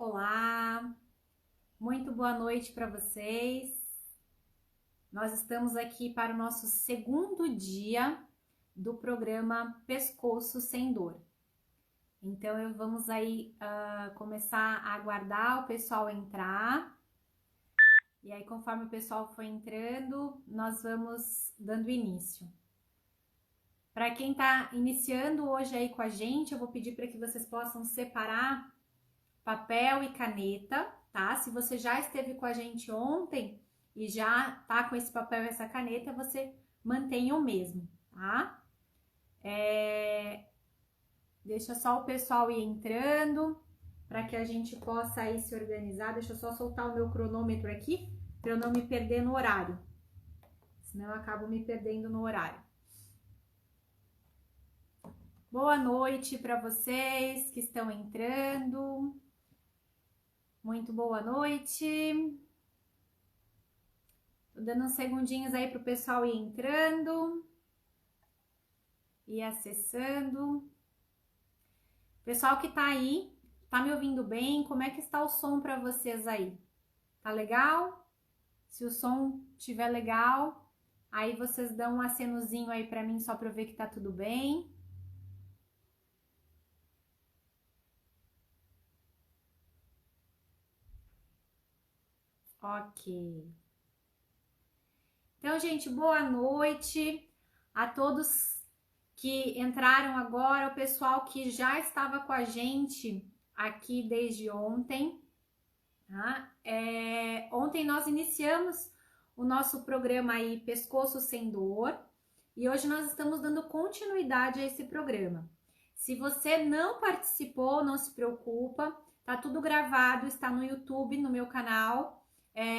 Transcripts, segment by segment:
Olá, muito boa noite para vocês. Nós estamos aqui para o nosso segundo dia do programa Pescoço Sem Dor. Então, vamos aí começar a aguardar o pessoal entrar. E aí, conforme o pessoal for entrando, nós vamos dando início. Para quem está iniciando hoje aí com a gente, eu vou pedir para que vocês possam separar papel e caneta, tá? Se você já esteve com a gente ontem e já tá com esse papel e essa caneta, você mantenha o mesmo, tá? Deixa só o pessoal ir entrando para que a gente possa aí se organizar. Deixa eu só soltar o meu cronômetro aqui para eu não me perder no horário, senão eu acabo me perdendo no horário. Boa noite para vocês que estão entrando. Muito boa noite. Tô dando uns segundinhos aí pro pessoal ir entrando e acessando. Pessoal que tá aí, tá me ouvindo bem? Como é que está o som para vocês aí? Tá legal? Se o som estiver legal, aí vocês dão um acenozinho aí para mim só para eu ver que tá tudo bem. Ok. Então, gente, boa noite a todos que entraram agora, o pessoal que já estava com a gente aqui desde ontem. Tá? Ontem nós iniciamos o nosso programa aí Pescoço Sem Dor e hoje nós estamos dando continuidade a esse programa. Se você não participou, não se preocupa, tá tudo gravado, está no YouTube, no meu canal,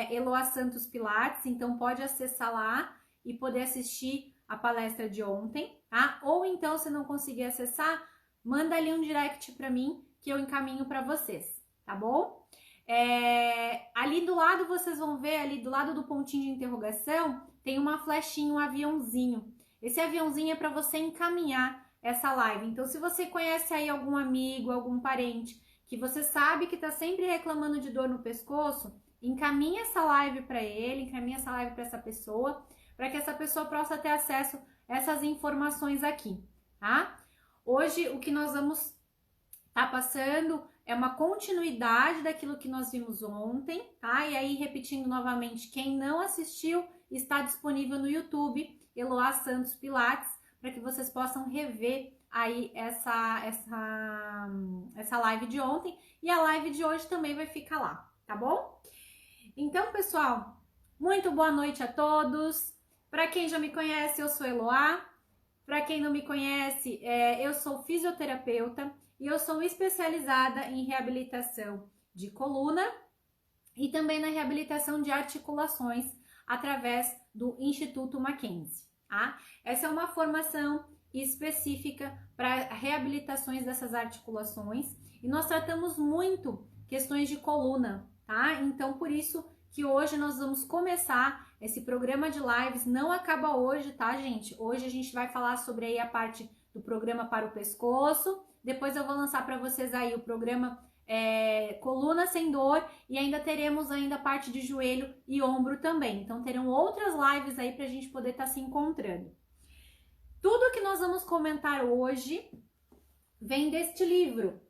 Eloá Santos Pilates, então pode acessar lá e poder assistir a palestra de ontem, tá? Ou então, se não conseguir acessar, manda ali um direct para mim que eu encaminho para vocês, tá bom? Ali do lado, vocês vão ver, ali do lado do pontinho de interrogação, tem uma flechinha, um aviãozinho. Esse aviãozinho é para você encaminhar essa live. Então, se você conhece aí algum amigo, algum parente, que você sabe que tá sempre reclamando de dor no pescoço, encaminha essa live para ele, encaminha essa live para essa pessoa, para que essa pessoa possa ter acesso a essas informações aqui, tá? Hoje, o que nós vamos estar passando é uma continuidade daquilo que nós vimos ontem, tá? E aí, repetindo novamente, quem não assistiu, está disponível no YouTube, Eloá Santos Pilates, para que vocês possam rever aí essa live de ontem, e a live de hoje também vai ficar lá, tá bom? Então, pessoal, muito boa noite a todos. Para quem já me conhece, eu sou Eloá. Para quem não me conhece, eu sou fisioterapeuta e eu sou especializada em reabilitação de coluna e também na reabilitação de articulações através do Instituto Mackenzie, tá? Essa é uma formação específica para reabilitações dessas articulações e nós tratamos muito questões de coluna, tá? Então, por isso que hoje nós vamos começar esse programa de lives. Não acaba hoje, tá, gente? Hoje a gente vai falar sobre aí a parte do programa para o pescoço. Depois eu vou lançar para vocês aí o programa Coluna Sem Dor e ainda teremos ainda a parte de joelho e ombro também. Então, terão outras lives aí pra gente poder estar se encontrando. Tudo que nós vamos comentar hoje vem deste livro,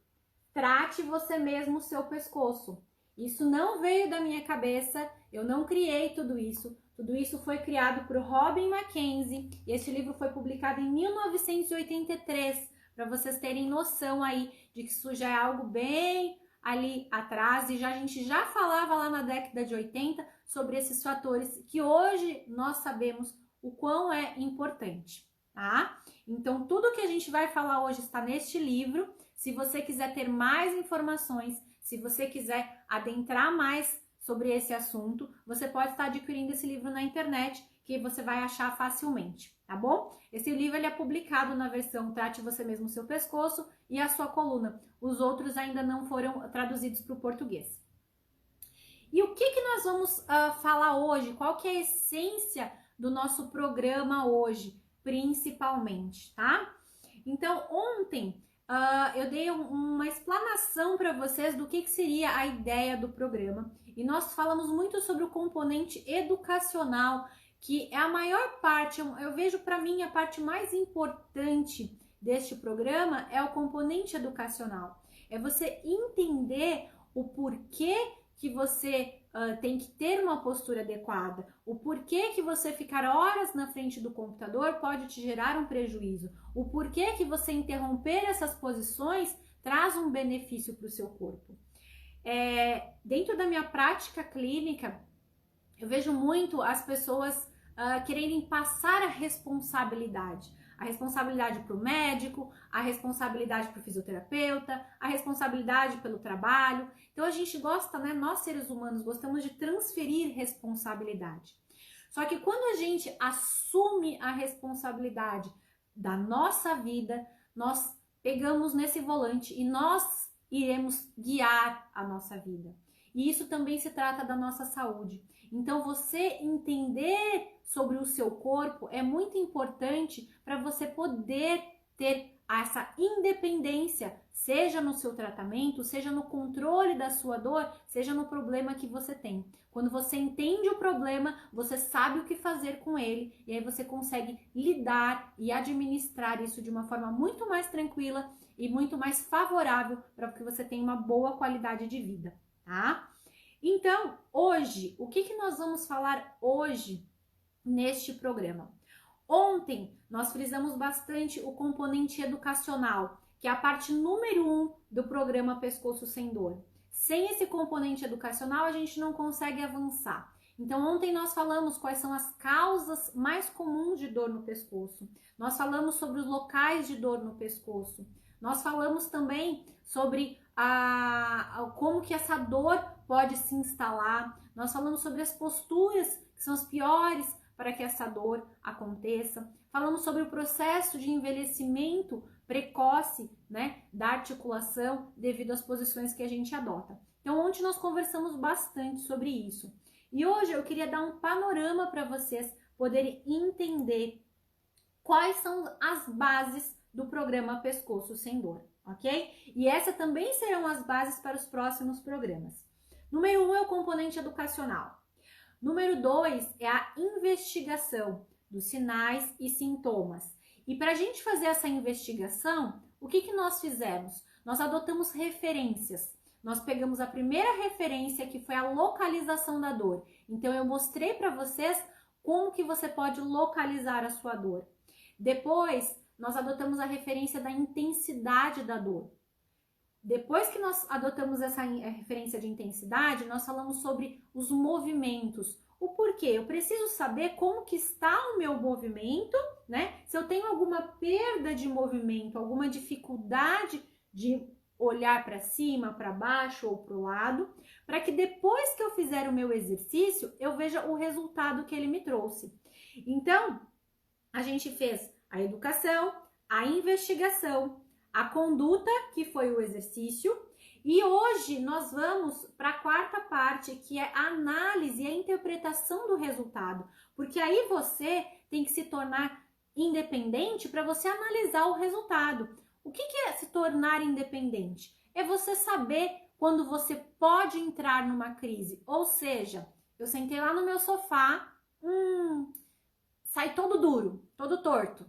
Trate Você Mesmo o Seu Pescoço. Isso não veio da minha cabeça, eu não criei tudo isso. Tudo isso foi criado por Robin Mackenzie e esse livro foi publicado em 1983, para vocês terem noção aí de que isso já é algo bem ali atrás e a gente já falava lá na década de 80 sobre esses fatores que hoje nós sabemos o quão é importante, tá? Então, tudo que a gente vai falar hoje está neste livro. Se você quiser ter mais informações, se você quiser adentrar mais sobre esse assunto, você pode estar adquirindo esse livro na internet, que você vai achar facilmente, tá bom? Esse livro ele é publicado na versão Trate Você Mesmo o Seu Pescoço e a Sua Coluna. Os outros ainda não foram traduzidos para o português. E o que nós vamos falar hoje? Qual que é a essência do nosso programa hoje, principalmente, tá? Então, ontem eu dei uma explanada explanação para vocês do que seria a ideia do programa. E nós falamos muito sobre o componente educacional, que é a maior parte, eu vejo para mim a parte mais importante deste programa é o componente educacional. É você entender o porquê que você tem que ter uma postura adequada, o porquê que você ficar horas na frente do computador pode te gerar um prejuízo, o porquê que você interromper essas posições traz um benefício para o seu corpo. Dentro da minha prática clínica, eu vejo muito as pessoas quererem passar a responsabilidade para o médico, a responsabilidade para o fisioterapeuta, a responsabilidade pelo trabalho. Então a gente gosta, né? Nós seres humanos gostamos de transferir responsabilidade. Só que quando a gente assume a responsabilidade da nossa vida, nós pegamos nesse volante e nós iremos guiar a nossa vida. E isso também se trata da nossa saúde. Então, você entender sobre o seu corpo é muito importante para você poder ter essa independência, seja no seu tratamento, seja no controle da sua dor, seja no problema que você tem. Quando você entende o problema, você sabe o que fazer com ele e aí você consegue lidar e administrar isso de uma forma muito mais tranquila e muito mais favorável para que você tenha uma boa qualidade de vida, tá? Então, hoje, o que nós vamos falar hoje neste programa? Ontem, nós frisamos bastante o componente educacional, que é a parte número 1 do programa Pescoço Sem Dor. Sem esse componente educacional, a gente não consegue avançar. Então, ontem nós falamos quais são as causas mais comuns de dor no pescoço. Nós falamos sobre os locais de dor no pescoço. Nós falamos também sobre como que essa dor pode se instalar. Nós falamos sobre as posturas que são as piores para que essa dor aconteça. Falamos sobre o processo de envelhecimento precoce, né, da articulação devido às posições que a gente adota. Então, ontem nós conversamos bastante sobre isso. E hoje eu queria dar um panorama para vocês poderem entender quais são as bases do programa Pescoço Sem Dor, ok? E essas também serão as bases para os próximos programas. Número 1 é o componente educacional. Número 2 é a investigação dos sinais e sintomas. E para a gente fazer essa investigação, o que nós fizemos? Nós adotamos referências. Nós pegamos a primeira referência, que foi a localização da dor. Então, eu mostrei para vocês como que você pode localizar a sua dor. Depois, nós adotamos a referência da intensidade da dor. Depois que nós adotamos essa referência de intensidade, nós falamos sobre os movimentos. O porquê? Eu preciso saber como que está o meu movimento, né? Se eu tenho alguma perda de movimento, alguma dificuldade de olhar para cima, para baixo ou para o lado, para que depois que eu fizer o meu exercício, eu veja o resultado que ele me trouxe. Então, a gente fez a educação, a investigação, a conduta, que foi o exercício, e hoje nós vamos para a quarta parte, que é a análise e a interpretação do resultado, porque aí você tem que se tornar independente para você analisar o resultado. O que é se tornar independente? É você saber quando você pode entrar numa crise, ou seja, eu sentei lá no meu sofá, sai todo duro, todo torto.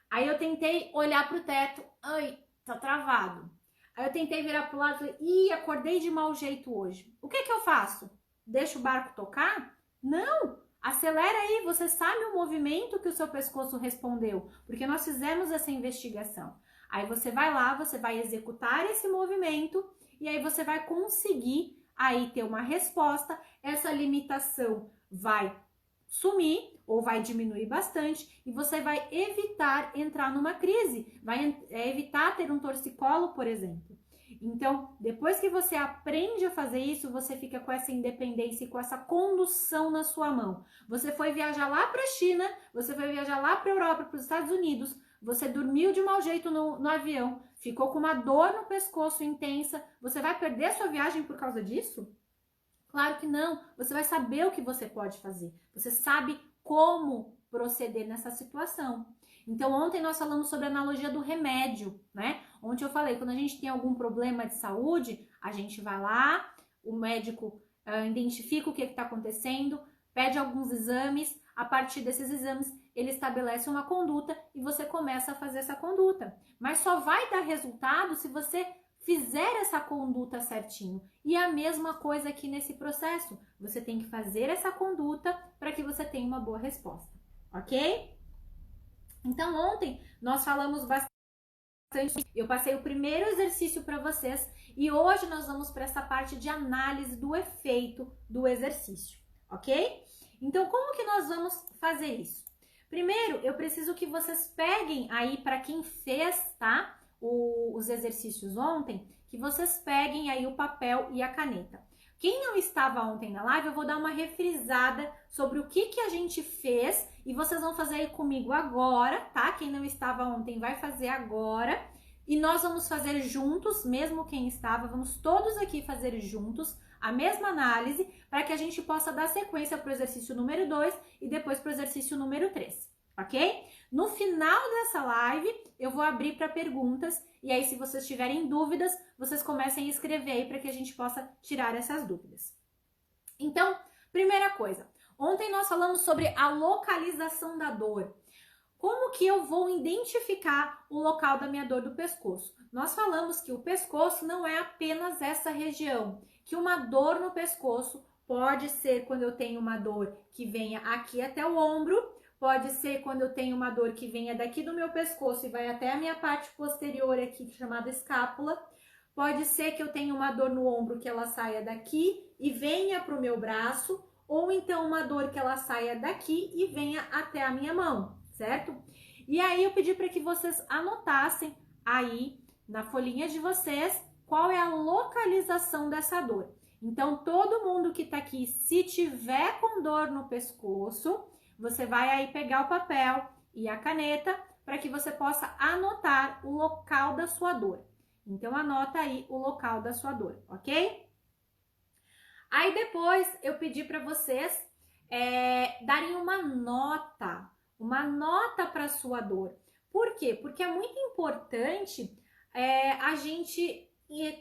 Aí eu tentei olhar para o teto, ai, tá travado. Aí eu tentei virar pro lado e falei, acordei de mau jeito hoje. O que eu faço? Deixo o barco tocar? Não! Acelera aí, você sabe o movimento que o seu pescoço respondeu, porque nós fizemos essa investigação. Aí você vai lá, você vai executar esse movimento e aí você vai conseguir aí ter uma resposta. Essa limitação vai sumir ou vai diminuir bastante e você vai evitar entrar numa crise, vai evitar ter um torcicolo, por exemplo. Então, depois que você aprende a fazer isso, você fica com essa independência e com essa condução na sua mão. Você foi viajar lá para a China, você foi viajar lá para a Europa, para os Estados Unidos, você dormiu de mau jeito no avião, ficou com uma dor no pescoço intensa, você vai perder a sua viagem por causa disso? Claro que não, você vai saber o que você pode fazer, você sabe como proceder nessa situação. Então, ontem nós falamos sobre a analogia do remédio, né? Ontem eu falei, quando a gente tem algum problema de saúde, a gente vai lá, o médico identifica o que está acontecendo, pede alguns exames, a partir desses exames ele estabelece uma conduta e você começa a fazer essa conduta. Mas só vai dar resultado se você fizer essa conduta certinho. E a mesma coisa aqui nesse processo. Você tem que fazer essa conduta para que você tenha uma boa resposta, ok? Então, ontem nós falamos bastante. Eu passei o primeiro exercício para vocês e hoje nós vamos para essa parte de análise do efeito do exercício, ok? Então, como que nós vamos fazer isso? Primeiro, eu preciso que vocês peguem aí, para quem fez, tá? Os exercícios ontem, que vocês peguem aí o papel e a caneta. Quem não estava ontem na live, eu vou dar uma refrisada sobre o que a gente fez e vocês vão fazer aí comigo agora, tá? Quem não estava ontem vai fazer agora e nós vamos fazer juntos, mesmo quem estava, vamos todos aqui fazer juntos a mesma análise para que a gente possa dar sequência para o exercício número 2 e depois para o exercício número 3, ok? No final dessa live, eu vou abrir para perguntas e aí, se vocês tiverem dúvidas, vocês comecem a escrever aí para que a gente possa tirar essas dúvidas. Então, primeira coisa, ontem nós falamos sobre a localização da dor. Como que eu vou identificar o local da minha dor do pescoço? Nós falamos que o pescoço não é apenas essa região, que uma dor no pescoço pode ser quando eu tenho uma dor que venha aqui até o ombro, pode ser quando eu tenho uma dor que venha daqui do meu pescoço e vai até a minha parte posterior aqui, chamada escápula. Pode ser que eu tenha uma dor no ombro que ela saia daqui e venha para o meu braço, ou então uma dor que ela saia daqui e venha até a minha mão, certo? E aí eu pedi para que vocês anotassem aí na folhinha de vocês qual é a localização dessa dor. Então, todo mundo que tá aqui, se tiver com dor no pescoço, você vai aí pegar o papel e a caneta para que você possa anotar o local da sua dor. Então, anota aí o local da sua dor, ok? Aí depois eu pedi para vocês darem uma nota para a sua dor. Por quê? Porque é muito importante a gente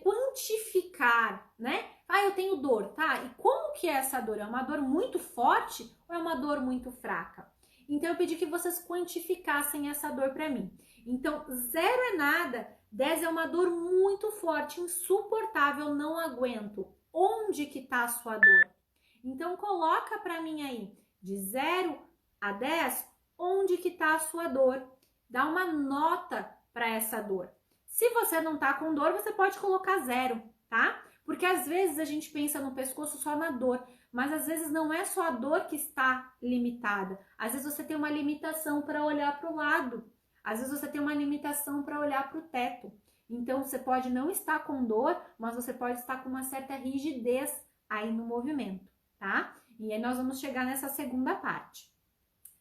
quantificar, né? Ah, eu tenho dor, tá? E como que é essa dor? É uma dor muito forte ou é uma dor muito fraca? Então, eu pedi que vocês quantificassem essa dor para mim. Então, 0 é nada, 10 é uma dor muito forte, insuportável, não aguento. Onde que tá a sua dor? Então, coloca para mim aí, de 0 a 10, onde que tá a sua dor? Dá uma nota para essa dor. Se você não tá com dor, você pode colocar 0, tá? Porque às vezes a gente pensa no pescoço só na dor, mas às vezes não é só a dor que está limitada. Às vezes você tem uma limitação para olhar para o lado. Às vezes você tem uma limitação para olhar para o teto. Então você pode não estar com dor, mas você pode estar com uma certa rigidez aí no movimento, tá? E aí nós vamos chegar nessa segunda parte.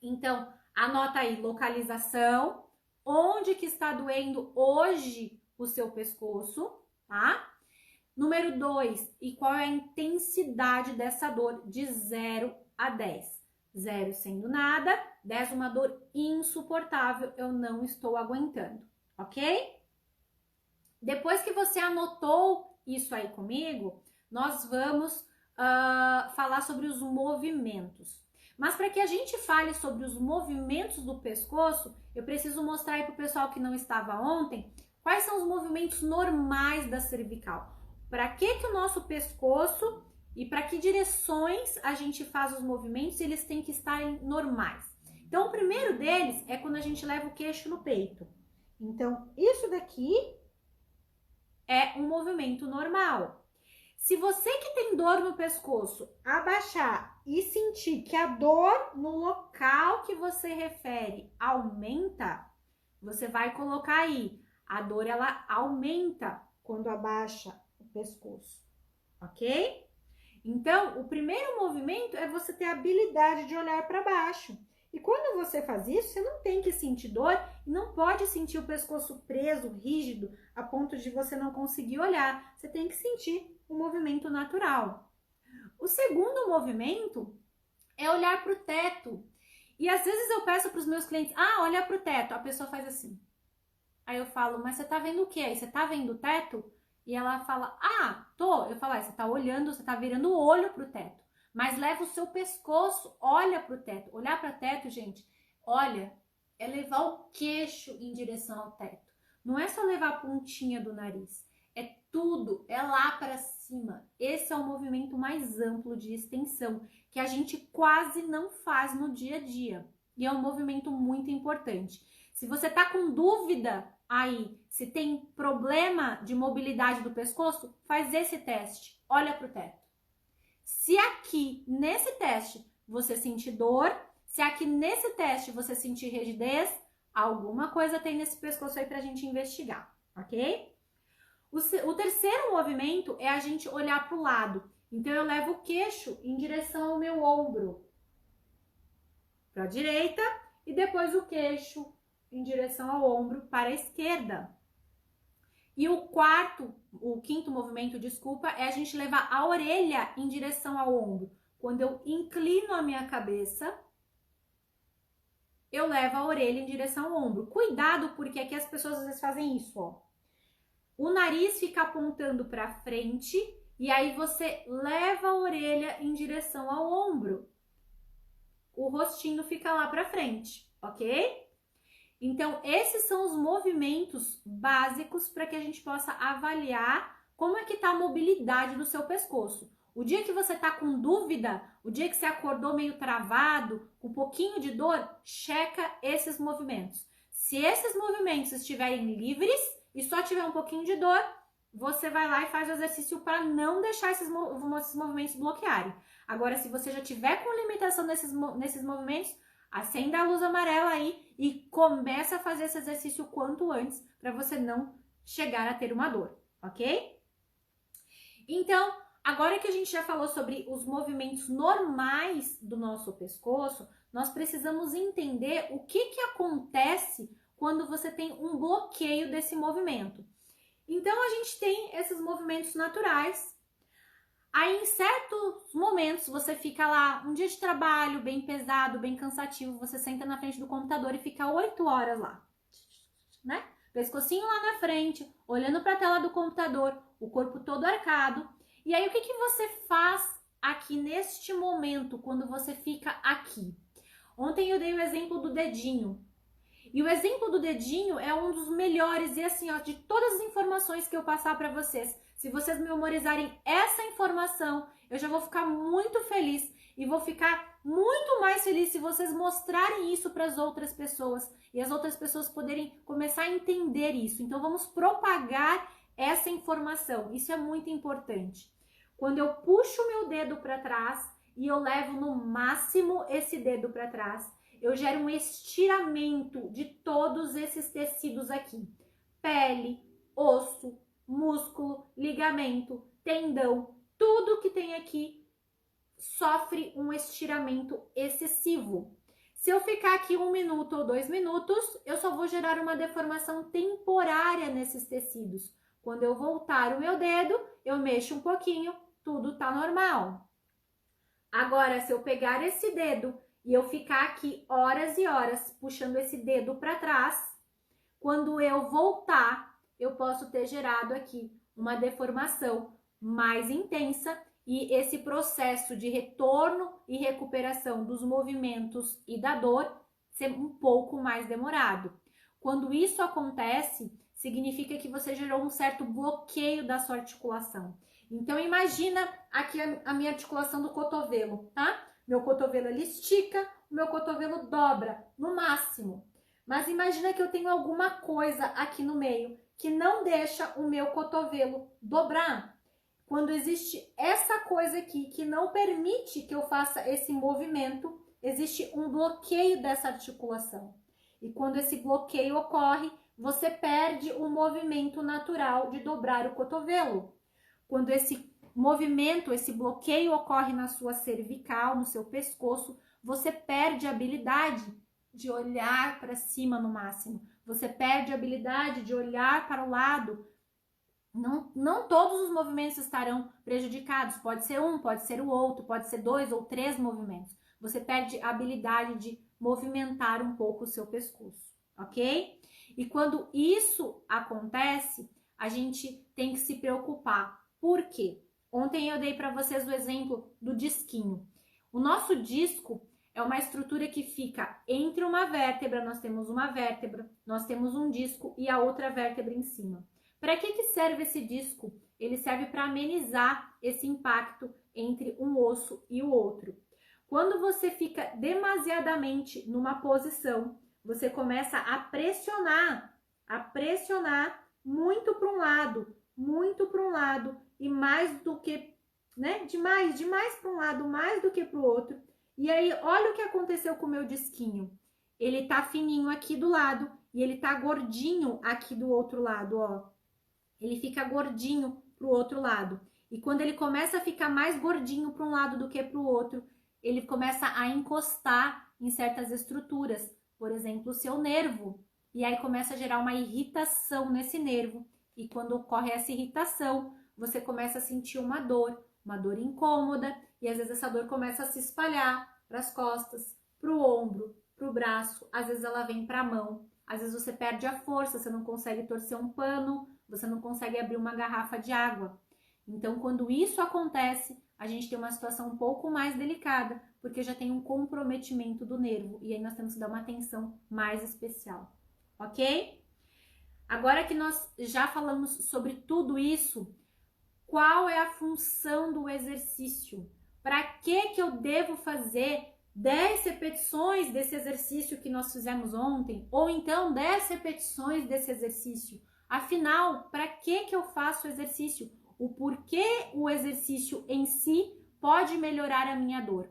Então, anota aí localização, onde que está doendo hoje o seu pescoço, tá? Número 2, e qual é a intensidade dessa dor de 0 a 10? 0 sendo nada, 10 uma dor insuportável, eu não estou aguentando, ok? Depois que você anotou isso aí comigo, nós vamos falar sobre os movimentos. Mas para que a gente fale sobre os movimentos do pescoço, eu preciso mostrar aí para o pessoal que não estava ontem, quais são os movimentos normais da cervical. Para que o nosso pescoço e para que direções a gente faz os movimentos, eles têm que estar normais. Então, o primeiro deles é quando a gente leva o queixo no peito. Então, isso daqui é um movimento normal. Se você que tem dor no pescoço abaixar e sentir que a dor no local que você refere aumenta, você vai colocar aí, a dor ela aumenta quando abaixa o pescoço, ok? Então, o primeiro movimento é você ter a habilidade de olhar para baixo. E quando você faz isso, você não tem que sentir dor e não pode sentir o pescoço preso, rígido, a ponto de você não conseguir olhar. Você tem que sentir o movimento natural. O segundo movimento é olhar para o teto. E às vezes eu peço para os meus clientes, olha para o teto. A pessoa faz assim. Aí eu falo, mas você tá vendo o quê? Aí você tá vendo o teto? E ela fala, ah, tô. Eu falo, você tá olhando, você tá virando o olho pro teto. Mas leva o seu pescoço, olha pro teto. Olhar para teto, gente, olha, é levar o queixo em direção ao teto. Não é só levar a pontinha do nariz. É tudo, é lá para cima. Esse é o movimento mais amplo de extensão, que a gente quase não faz no dia a dia. E é um movimento muito importante. Se você tá com dúvida aí, se tem problema de mobilidade do pescoço, faz esse teste. Olha pro teto. Se aqui, nesse teste, você sentir dor, se aqui nesse teste você sentir rigidez, alguma coisa tem nesse pescoço aí pra gente investigar, ok? O terceiro movimento é a gente olhar pro lado. Então, eu levo o queixo em direção ao meu ombro, para a direita, e depois o queixo em direção ao ombro para a esquerda. E o quinto movimento, desculpa, é a gente levar a orelha em direção ao ombro. Quando eu inclino a minha cabeça, eu levo a orelha em direção ao ombro. Cuidado, porque aqui as pessoas às vezes fazem isso, ó. O nariz fica apontando para frente e aí você leva a orelha em direção ao ombro. O rostinho fica lá para frente, ok? Então, esses são os movimentos básicos para que a gente possa avaliar como é que está a mobilidade do seu pescoço. O dia que você está com dúvida, o dia que você acordou meio travado, com um pouquinho de dor, checa esses movimentos. Se esses movimentos estiverem livres e só tiver um pouquinho de dor, você vai lá e faz o exercício para não deixar esses movimentos bloquearem. Agora, se você já tiver com limitação nesses movimentos, acenda a luz amarela aí e começa a fazer esse exercício o quanto antes para você não chegar a ter uma dor, ok? Então, agora que a gente já falou sobre os movimentos normais do nosso pescoço, nós precisamos entender o que acontece quando você tem um bloqueio desse movimento. Então, a gente tem esses movimentos naturais. Aí, em certos momentos, você fica lá, um dia de trabalho bem pesado, bem cansativo, você senta na frente do computador e fica 8 horas lá, né? Pescocinho lá na frente, olhando para a tela do computador, o corpo todo arcado. E aí, o que você faz aqui neste momento, quando você fica aqui? Ontem eu dei o exemplo do dedinho. E o exemplo do dedinho é um dos melhores, e assim, ó, de todas as informações que eu passar para vocês, se vocês memorizarem essa informação, eu já vou ficar muito feliz e vou ficar muito mais feliz se vocês mostrarem isso para as outras pessoas e as outras pessoas poderem começar a entender isso. Então, vamos propagar essa informação. Isso é muito importante. Quando eu puxo o meu dedo para trás e eu levo no máximo esse dedo para trás, eu gero um estiramento de todos esses tecidos aqui. Pele, osso, músculo, ligamento, tendão, tudo que tem aqui sofre um estiramento excessivo. Se eu ficar aqui 1 minuto ou 2 minutos, eu só vou gerar uma deformação temporária nesses tecidos. Quando eu voltar o meu dedo, eu mexo um pouquinho, tudo tá normal. Agora, se eu pegar esse dedo e eu ficar aqui horas e horas puxando esse dedo para trás, quando eu voltar, eu posso ter gerado aqui uma deformação mais intensa e esse processo de retorno e recuperação dos movimentos e da dor ser um pouco mais demorado. Quando isso acontece, significa que você gerou um certo bloqueio da sua articulação. Então, imagina aqui a minha articulação do cotovelo, tá? Meu cotovelo ele estica, o meu cotovelo dobra, no máximo. Mas imagina que eu tenho alguma coisa aqui no meio que não deixa o meu cotovelo dobrar. Quando existe essa coisa aqui que não permite que eu faça esse movimento, existe um bloqueio dessa articulação. E quando esse bloqueio ocorre, você perde o movimento natural de dobrar o cotovelo. Quando esse movimento, esse bloqueio ocorre na sua cervical, no seu pescoço, você perde a habilidade de olhar para cima no máximo. Você perde a habilidade de olhar para o lado. Não todos os movimentos estarão prejudicados. Pode ser um, pode ser o outro, pode ser 2 ou 3 movimentos. Você perde a habilidade de movimentar um pouco o seu pescoço, ok? E quando isso acontece, a gente tem que se preocupar. Por quê? Ontem eu dei para vocês o exemplo do disquinho. O nosso disco é uma estrutura que fica entre uma vértebra, nós temos uma vértebra, nós temos um disco e a outra vértebra em cima. Para que serve esse disco? Ele serve para amenizar esse impacto entre um osso e o outro. Quando você fica demasiadamente numa posição, você começa a pressionar muito para um lado e mais do que, né? Demais para um lado, mais do que para o outro. E aí, olha o que aconteceu com o meu disquinho. Ele tá fininho aqui do lado e ele tá gordinho aqui do outro lado, ó. Ele fica gordinho pro outro lado. E quando ele começa a ficar mais gordinho para um lado do que para o outro, ele começa a encostar em certas estruturas, por exemplo, o seu nervo. E aí começa a gerar uma irritação nesse nervo. E quando ocorre essa irritação, você começa a sentir uma dor incômoda, e às vezes essa dor começa a se espalhar para as costas, para o ombro, para o braço, às vezes ela vem para a mão, às vezes você perde a força, você não consegue torcer um pano, você não consegue abrir uma garrafa de água. Então, quando isso acontece, a gente tem uma situação um pouco mais delicada, porque já tem um comprometimento do nervo, e aí nós temos que dar uma atenção mais especial, ok? Agora que nós já falamos sobre tudo isso, qual é a função do exercício? Para que eu devo fazer 10 repetições desse exercício que nós fizemos ontem? Ou então 10 repetições desse exercício? Afinal, para que eu faço o exercício? O porquê o exercício em si pode melhorar a minha dor?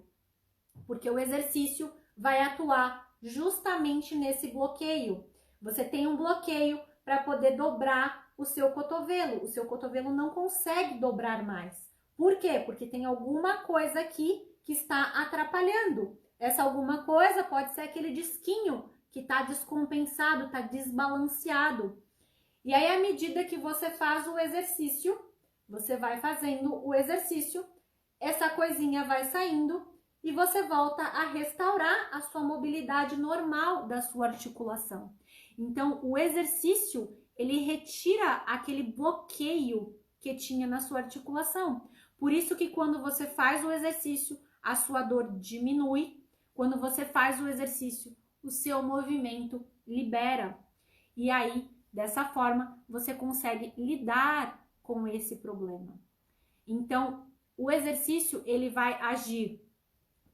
Porque o exercício vai atuar justamente nesse bloqueio. Você tem um bloqueio para poder dobrar o seu cotovelo. O seu cotovelo não consegue dobrar mais. Por quê? Porque tem alguma coisa aqui que está atrapalhando. Essa alguma coisa pode ser aquele disquinho que está descompensado, está desbalanceado. E aí, à medida que você faz o exercício, você vai fazendo o exercício, essa coisinha vai saindo e você volta a restaurar a sua mobilidade normal da sua articulação. Então, o exercício, ele retira aquele bloqueio que tinha na sua articulação. Por isso que quando você faz o exercício, a sua dor diminui. Quando você faz o exercício, o seu movimento libera. E aí, dessa forma, você consegue lidar com esse problema. Então, o exercício, ele vai agir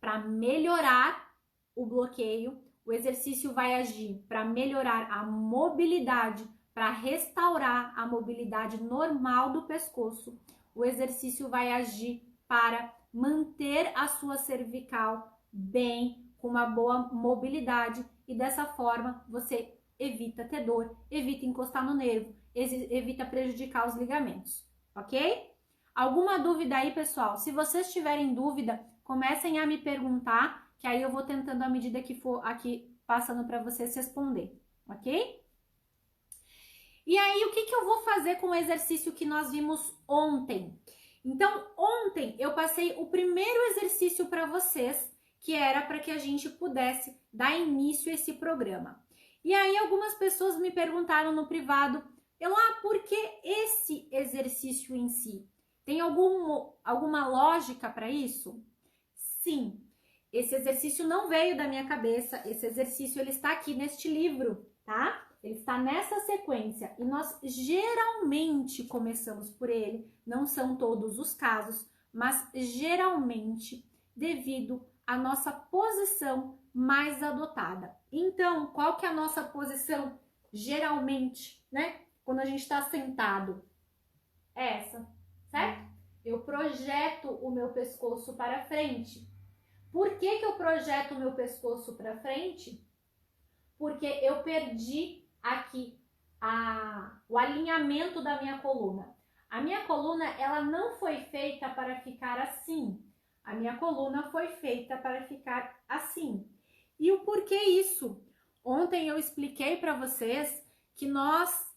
para melhorar o bloqueio, o exercício vai agir para melhorar a mobilidade, para restaurar a mobilidade normal do pescoço. O exercício vai agir para manter a sua cervical bem, com uma boa mobilidade, e dessa forma você evita ter dor, evita encostar no nervo, evita prejudicar os ligamentos, ok? Alguma dúvida aí, pessoal? Se vocês tiverem dúvida, comecem a me perguntar, que aí eu vou tentando à medida que for aqui passando para vocês responder, ok? E aí, o que eu vou fazer com o exercício que nós vimos ontem? Então, ontem eu passei o primeiro exercício para vocês, que era para que a gente pudesse dar início a esse programa. E aí, algumas pessoas me perguntaram no privado, por que esse exercício em si? Tem alguma lógica para isso? Sim, esse exercício não veio da minha cabeça, esse exercício ele está aqui neste livro, tá? Ele está nessa sequência e nós geralmente começamos por ele, não são todos os casos, mas geralmente devido à nossa posição mais adotada. Então, qual que é a nossa posição geralmente, né? Quando a gente está sentado? Essa, certo? Eu projeto o meu pescoço para frente. Por que eu projeto o meu pescoço para frente? Porque eu perdi aqui o alinhamento da minha coluna. A minha coluna, ela não foi feita para ficar assim. A minha coluna foi feita para ficar assim. E o porquê isso? Ontem eu expliquei para vocês que nós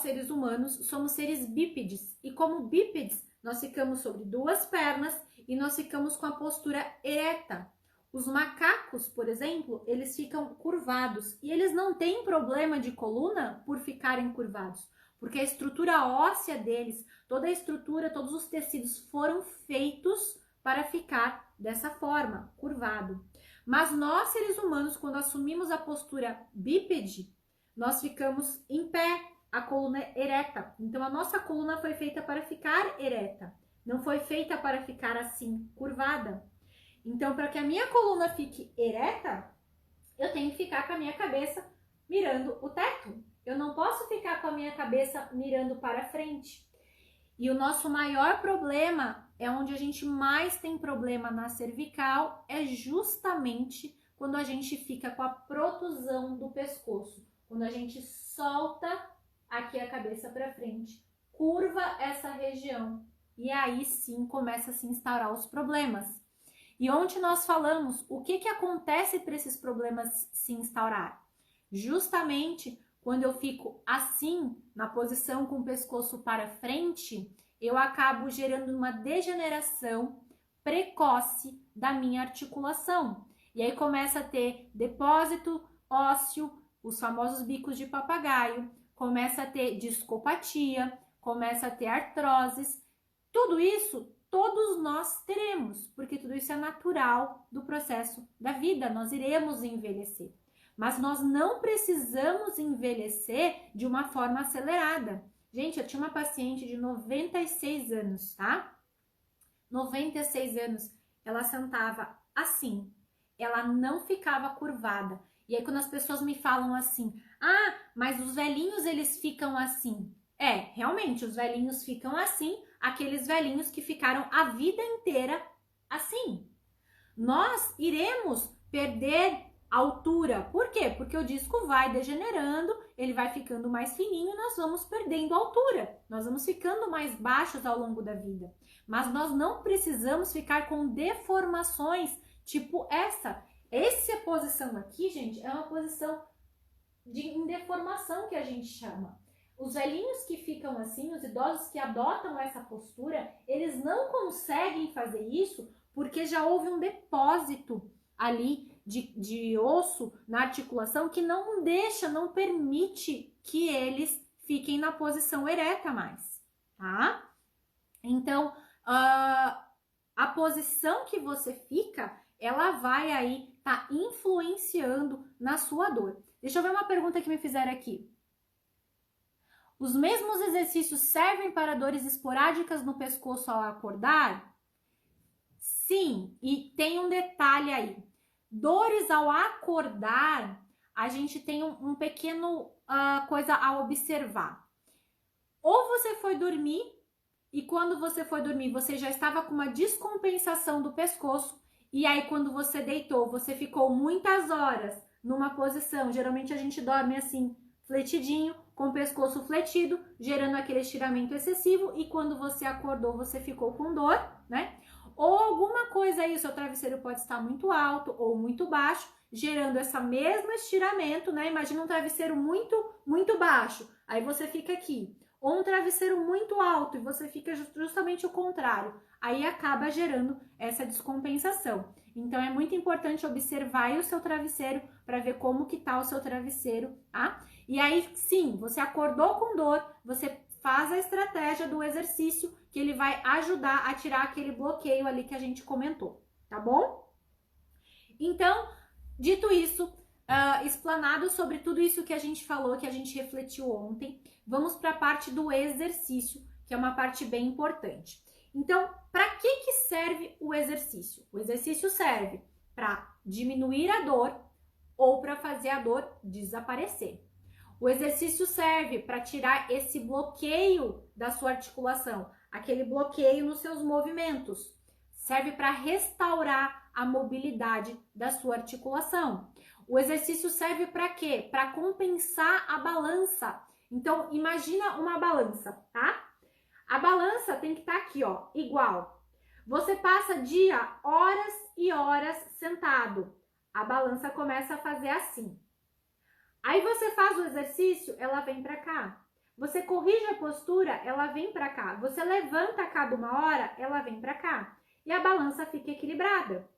seres humanos, somos seres bípedes. E como bípedes, nós ficamos sobre duas pernas e nós ficamos com a postura ereta. Os macacos, por exemplo, eles ficam curvados e eles não têm problema de coluna por ficarem curvados, porque a estrutura óssea deles, toda a estrutura, todos os tecidos foram feitos para ficar dessa forma, curvado. Mas nós, seres humanos, quando assumimos a postura bípede, nós ficamos em pé, a coluna ereta. Então a nossa coluna foi feita para ficar ereta, não foi feita para ficar assim, curvada. Então, para que a minha coluna fique ereta, eu tenho que ficar com a minha cabeça mirando o teto. Eu não posso ficar com a minha cabeça mirando para frente. E o nosso maior problema, é onde a gente mais tem problema na cervical, é justamente quando a gente fica com a protusão do pescoço. Quando a gente solta aqui a cabeça para frente, curva essa região. E aí sim começa a se instaurar os problemas. E onde nós falamos, o que acontece para esses problemas se instaurar? Justamente quando eu fico assim, na posição com o pescoço para frente, eu acabo gerando uma degeneração precoce da minha articulação. E aí começa a ter depósito ósseo, os famosos bicos de papagaio, começa a ter discopatia, começa a ter artroses. Tudo isso todos nós teremos, porque tudo isso é natural do processo da vida, nós iremos envelhecer. Mas nós não precisamos envelhecer de uma forma acelerada. Gente, eu tinha uma paciente de 96 anos, tá? 96 anos, ela sentava assim, ela não ficava curvada. E aí quando as pessoas me falam assim, ah, mas os velhinhos eles ficam assim. É, realmente, os velhinhos ficam assim, aqueles velhinhos que ficaram a vida inteira assim. Nós iremos perder altura. Por quê? Porque o disco vai degenerando, ele vai ficando mais fininho e nós vamos perdendo altura. Nós vamos ficando mais baixos ao longo da vida. Mas nós não precisamos ficar com deformações tipo essa. Essa posição aqui, gente, é uma posição de deformação que a gente chama. Os velhinhos que ficam assim, os idosos que adotam essa postura, eles não conseguem fazer isso porque já houve um depósito ali de osso na articulação que não deixa, não permite que eles fiquem na posição ereta mais, tá? Então, a posição que você fica, ela vai aí tá influenciando na sua dor. Deixa eu ver uma pergunta que me fizeram aqui. Os mesmos exercícios servem para dores esporádicas no pescoço ao acordar? Sim, e tem um detalhe aí. Dores ao acordar, a gente tem um pequeno coisa a observar. Ou você foi dormir, e quando você foi dormir, você já estava com uma descompensação do pescoço, e aí quando você deitou, você ficou muitas horas numa posição, geralmente a gente dorme assim, fletidinho, com o pescoço fletido, gerando aquele estiramento excessivo, e quando você acordou, você ficou com dor, né? Ou alguma coisa aí, o seu travesseiro pode estar muito alto ou muito baixo, gerando esse mesmo estiramento, né? Imagina um travesseiro muito baixo, aí você fica aqui. Ou um travesseiro muito alto e você fica justamente o contrário. Aí acaba gerando essa descompensação. Então é muito importante observar aí o seu travesseiro para ver como que tá o seu travesseiro, tá? E aí sim, você acordou com dor, você faz a estratégia do exercício que ele vai ajudar a tirar aquele bloqueio ali que a gente comentou, tá bom? Então, dito isso, explanado sobre tudo isso que a gente falou, que a gente refletiu ontem, vamos para a parte do exercício, que é uma parte bem importante. Então, para que serve o exercício? O exercício serve para diminuir a dor ou para fazer a dor desaparecer. O exercício serve para tirar esse bloqueio da sua articulação, aquele bloqueio nos seus movimentos. Serve para restaurar a mobilidade da sua articulação. O exercício serve para quê? Para compensar a balança. Então, imagina uma balança, tá? A balança tem que estar aqui, ó, igual. Você passa horas e horas sentado. A balança começa a fazer assim. Aí você faz o exercício, ela vem para cá. Você corrige a postura, ela vem para cá. Você levanta a cada uma hora, ela vem para cá. E a balança fica equilibrada.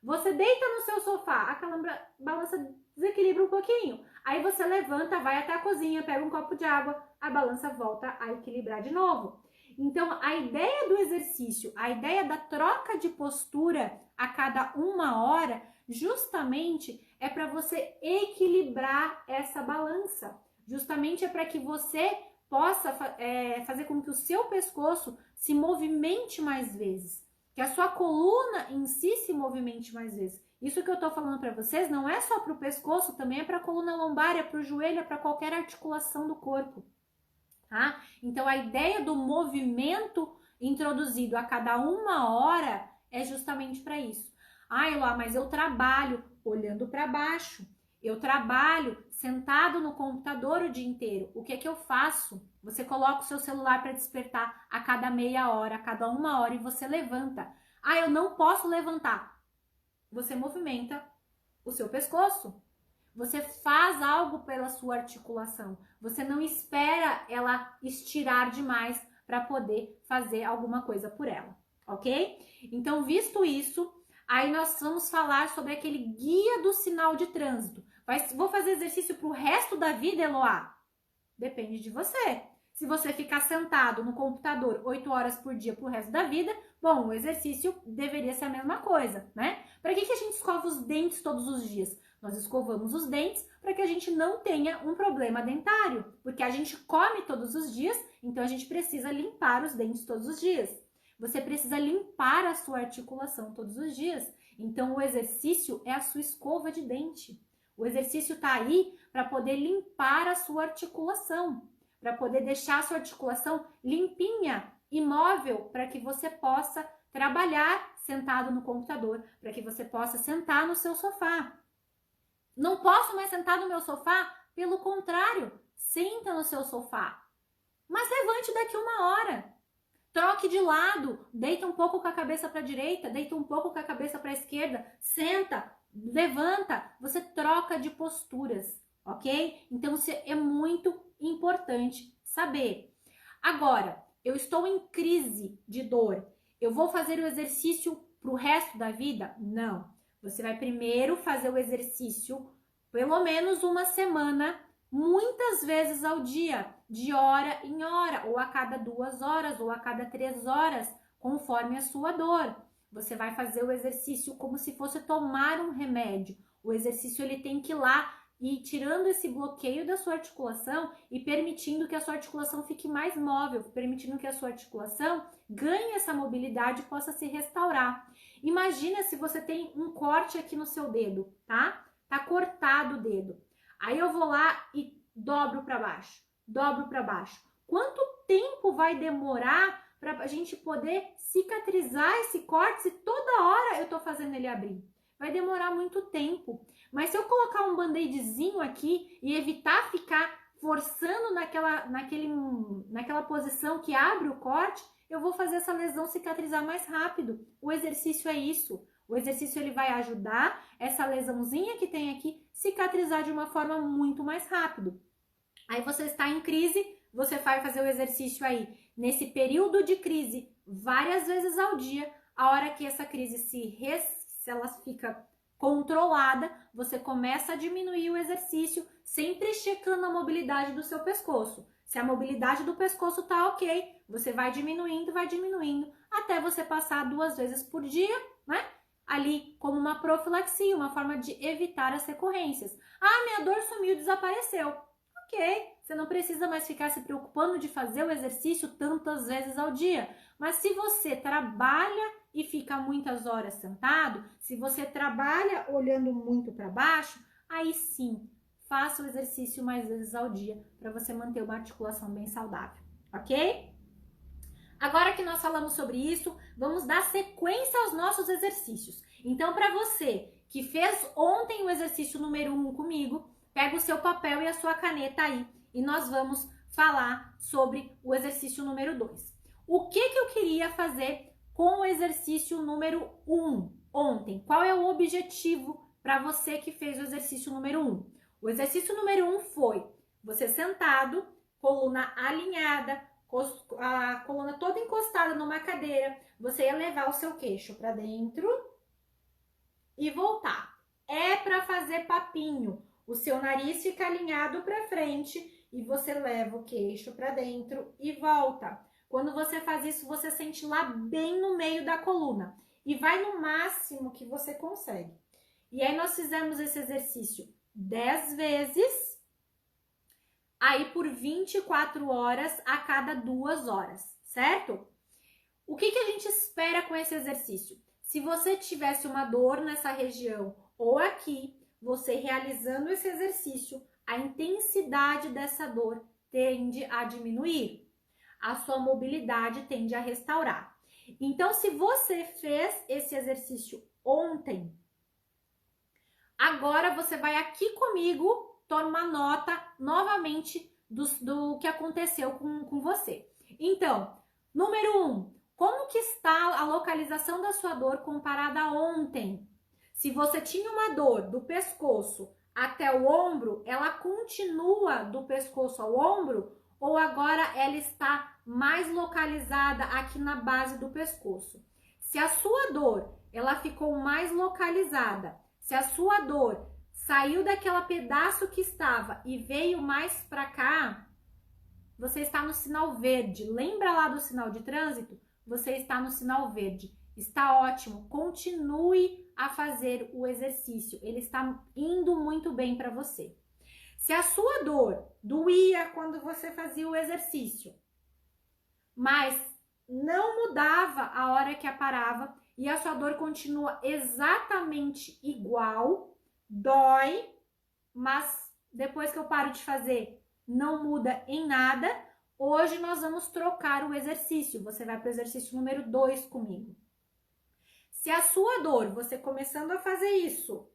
Você deita no seu sofá, aquela balança desequilibra um pouquinho. Aí você levanta, vai até a cozinha, pega um copo de água, a balança volta a equilibrar de novo. Então, a ideia do exercício, a ideia da troca de postura a cada 1 hora, justamente é para você equilibrar essa balança. Justamente é para que você possa fazer com que o seu pescoço se movimente mais vezes, que a sua coluna em si se movimente mais vezes. Isso que eu tô falando para vocês não é só para o pescoço, também é para a coluna lombar, é para o joelho, é para qualquer articulação do corpo, tá? Então, a ideia do movimento introduzido a cada 1 hora é justamente para isso. Ah, Eloá, mas eu trabalho olhando para baixo. Eu trabalho sentado no computador o dia inteiro. O que é que eu faço? Você coloca o seu celular para despertar a cada meia hora, a cada 1 hora e você levanta. Ah, eu não posso levantar. Você movimenta o seu pescoço. Você faz algo pela sua articulação. Você não espera ela estirar demais para poder fazer alguma coisa por ela, ok? Então, visto isso, aí nós vamos falar sobre aquele guia do sinal de trânsito. Vou fazer exercício para o resto da vida, Eloá? Depende de você. Se você ficar sentado no computador 8 horas por dia pro resto da vida, bom, o exercício deveria ser a mesma coisa, né? Para que a gente escova os dentes todos os dias? Nós escovamos os dentes para que a gente não tenha um problema dentário, porque a gente come todos os dias, então a gente precisa limpar os dentes todos os dias. Você precisa limpar a sua articulação todos os dias. Então o exercício é a sua escova de dente. O exercício está aí para poder limpar a sua articulação, para poder deixar a sua articulação limpinha, imóvel, para que você possa trabalhar sentado no computador, para que você possa sentar no seu sofá. Não posso mais sentar no meu sofá? Pelo contrário, senta no seu sofá. Mas levante daqui 1 hora. Troque de lado, deita um pouco com a cabeça para a direita, deita um pouco com a cabeça para a esquerda, senta, levanta, você troca de posturas, ok? Então, isso é muito importante saber. Agora, eu estou em crise de dor, eu vou fazer o exercício para o resto da vida? Não. Você vai primeiro fazer o exercício pelo menos 1 semana, muitas vezes ao dia, de hora em hora, ou a cada 2 horas, ou a cada 3 horas, conforme a sua dor. Você vai fazer o exercício como se fosse tomar um remédio. O exercício ele tem que ir lá e tirando esse bloqueio da sua articulação e permitindo que a sua articulação fique mais móvel, permitindo que a sua articulação ganhe essa mobilidade e possa se restaurar. Imagina se você tem um corte aqui no seu dedo, tá? Tá cortado o dedo. Aí eu vou lá e dobro para baixo, dobro para baixo. Quanto tempo vai demorar para a gente poder cicatrizar esse corte se toda hora eu tô fazendo ele abrir? Vai demorar muito tempo. Mas se eu colocar um band-aidzinho aqui e evitar ficar forçando naquela posição que abre o corte, eu vou fazer essa lesão cicatrizar mais rápido. O exercício é isso. O exercício ele vai ajudar essa lesãozinha que tem aqui cicatrizar de uma forma muito mais rápido. Aí você está em crise, você vai fazer o exercício aí nesse período de crise várias vezes ao dia. A hora que essa crise se ela fica controlada, você começa a diminuir o exercício, sempre checando a mobilidade do seu pescoço. Se a mobilidade do pescoço tá ok, você vai diminuindo, até você passar 2 vezes por dia, né? Ali como uma profilaxia, uma forma de evitar as recorrências. Ah, minha dor sumiu, desapareceu. Ok, você não precisa mais ficar se preocupando de fazer o exercício tantas vezes ao dia. Mas se você trabalha e fica muitas horas sentado, se você trabalha olhando muito para baixo, aí sim, faça o exercício mais vezes ao dia para você manter uma articulação bem saudável, ok? Agora que nós falamos sobre isso, vamos dar sequência aos nossos exercícios. Então, para você que fez ontem o exercício número 1 comigo, pega o seu papel e a sua caneta aí e nós vamos falar sobre o exercício número 2. O que eu queria fazer com o exercício número 1 ontem? Qual é o objetivo para você que fez o exercício número 1? O exercício número 1 foi você sentado, coluna alinhada, a coluna toda encostada numa cadeira, você ia levar o seu queixo para dentro e voltar. É para fazer papinho. O seu nariz fica alinhado para frente e você leva o queixo para dentro e volta. Quando você faz isso, você sente lá bem no meio da coluna e vai no máximo que você consegue. E aí nós fizemos esse exercício 10 vezes, aí por 24 horas a cada 2 horas, certo? O que a gente espera com esse exercício? Se você tivesse uma dor nessa região ou aqui, você realizando esse exercício, a intensidade dessa dor tende a diminuir. A sua mobilidade tende a restaurar. Então, se você fez esse exercício ontem, agora você vai aqui comigo tomar nota novamente do que aconteceu com você. Então, número 1, como que está a localização da sua dor comparada a ontem? Se você tinha uma dor do pescoço até o ombro, ela continua do pescoço ao ombro ou agora ela está mais localizada aqui na base do pescoço? Se a sua dor ela ficou mais localizada, se a sua dor saiu daquela pedaço que estava e veio mais para cá, você está no sinal verde. Lembra lá do sinal de trânsito? Você está no sinal verde. Está ótimo. Continue a fazer o exercício. Ele está indo muito bem para você. Se a sua dor doía quando você fazia o exercício, mas não mudava a hora que a parava e a sua dor continua exatamente igual, dói, mas depois que eu paro de fazer, não muda em nada, hoje nós vamos trocar o exercício. Você vai para o exercício número 2 comigo. Se a sua dor, você começando a fazer isso,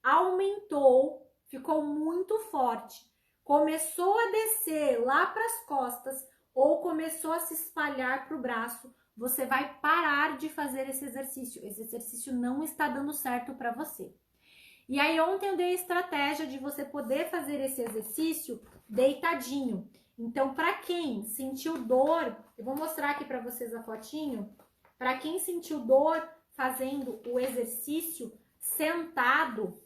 aumentou, ficou muito forte, começou a descer lá para as costas ou começou a se espalhar para o braço, você vai parar de fazer esse exercício. Esse exercício não está dando certo para você. E aí ontem eu dei a estratégia de você poder fazer esse exercício deitadinho. Então, para quem sentiu dor, eu vou mostrar aqui para vocês a fotinho. Para quem sentiu dor fazendo o exercício sentado,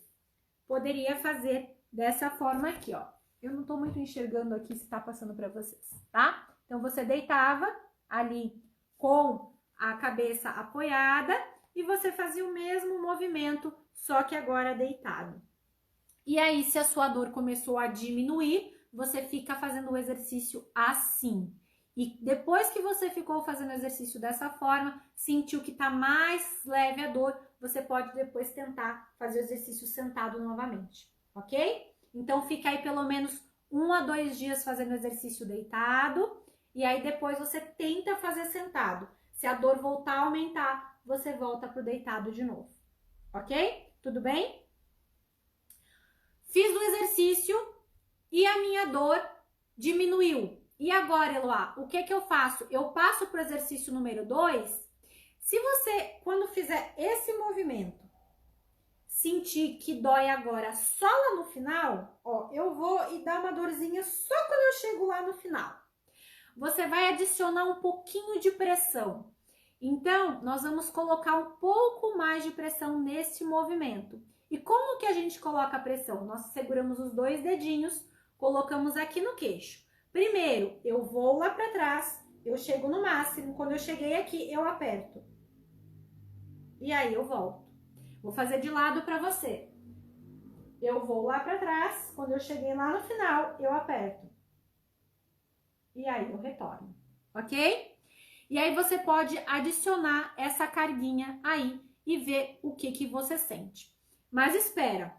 poderia fazer dessa forma aqui, ó. Eu não tô muito enxergando aqui se tá passando para vocês, tá? Então, você deitava ali com a cabeça apoiada e você fazia o mesmo movimento, só que agora deitado. E aí, se a sua dor começou a diminuir, você fica fazendo o exercício assim. E depois que você ficou fazendo o exercício dessa forma, sentiu que tá mais leve a dor, você pode depois tentar fazer o exercício sentado novamente, ok? Então, fica aí pelo menos 1 a 2 dias fazendo o exercício deitado, e aí depois você tenta fazer sentado. Se a dor voltar a aumentar, você volta pro deitado de novo, ok? Tudo bem? Fiz o exercício e a minha dor diminuiu. E agora, Eloá, o que eu faço? Eu passo para o exercício número 2. Se você, quando fizer esse movimento, sentir que dói agora só lá no final, ó, eu vou e dar uma dorzinha só quando eu chego lá no final. Você vai adicionar um pouquinho de pressão. Então, nós vamos colocar um pouco mais de pressão nesse movimento. E como que a gente coloca a pressão? Nós seguramos os 2 dedinhos, colocamos aqui no queixo. Primeiro, eu vou lá para trás, eu chego no máximo. Quando eu cheguei aqui, eu aperto. E aí eu volto. Vou fazer de lado para você. Eu vou lá para trás, quando eu cheguei lá no final, eu aperto. E aí eu retorno, ok? E aí você pode adicionar essa carguinha aí e ver o que você sente. Mas espera,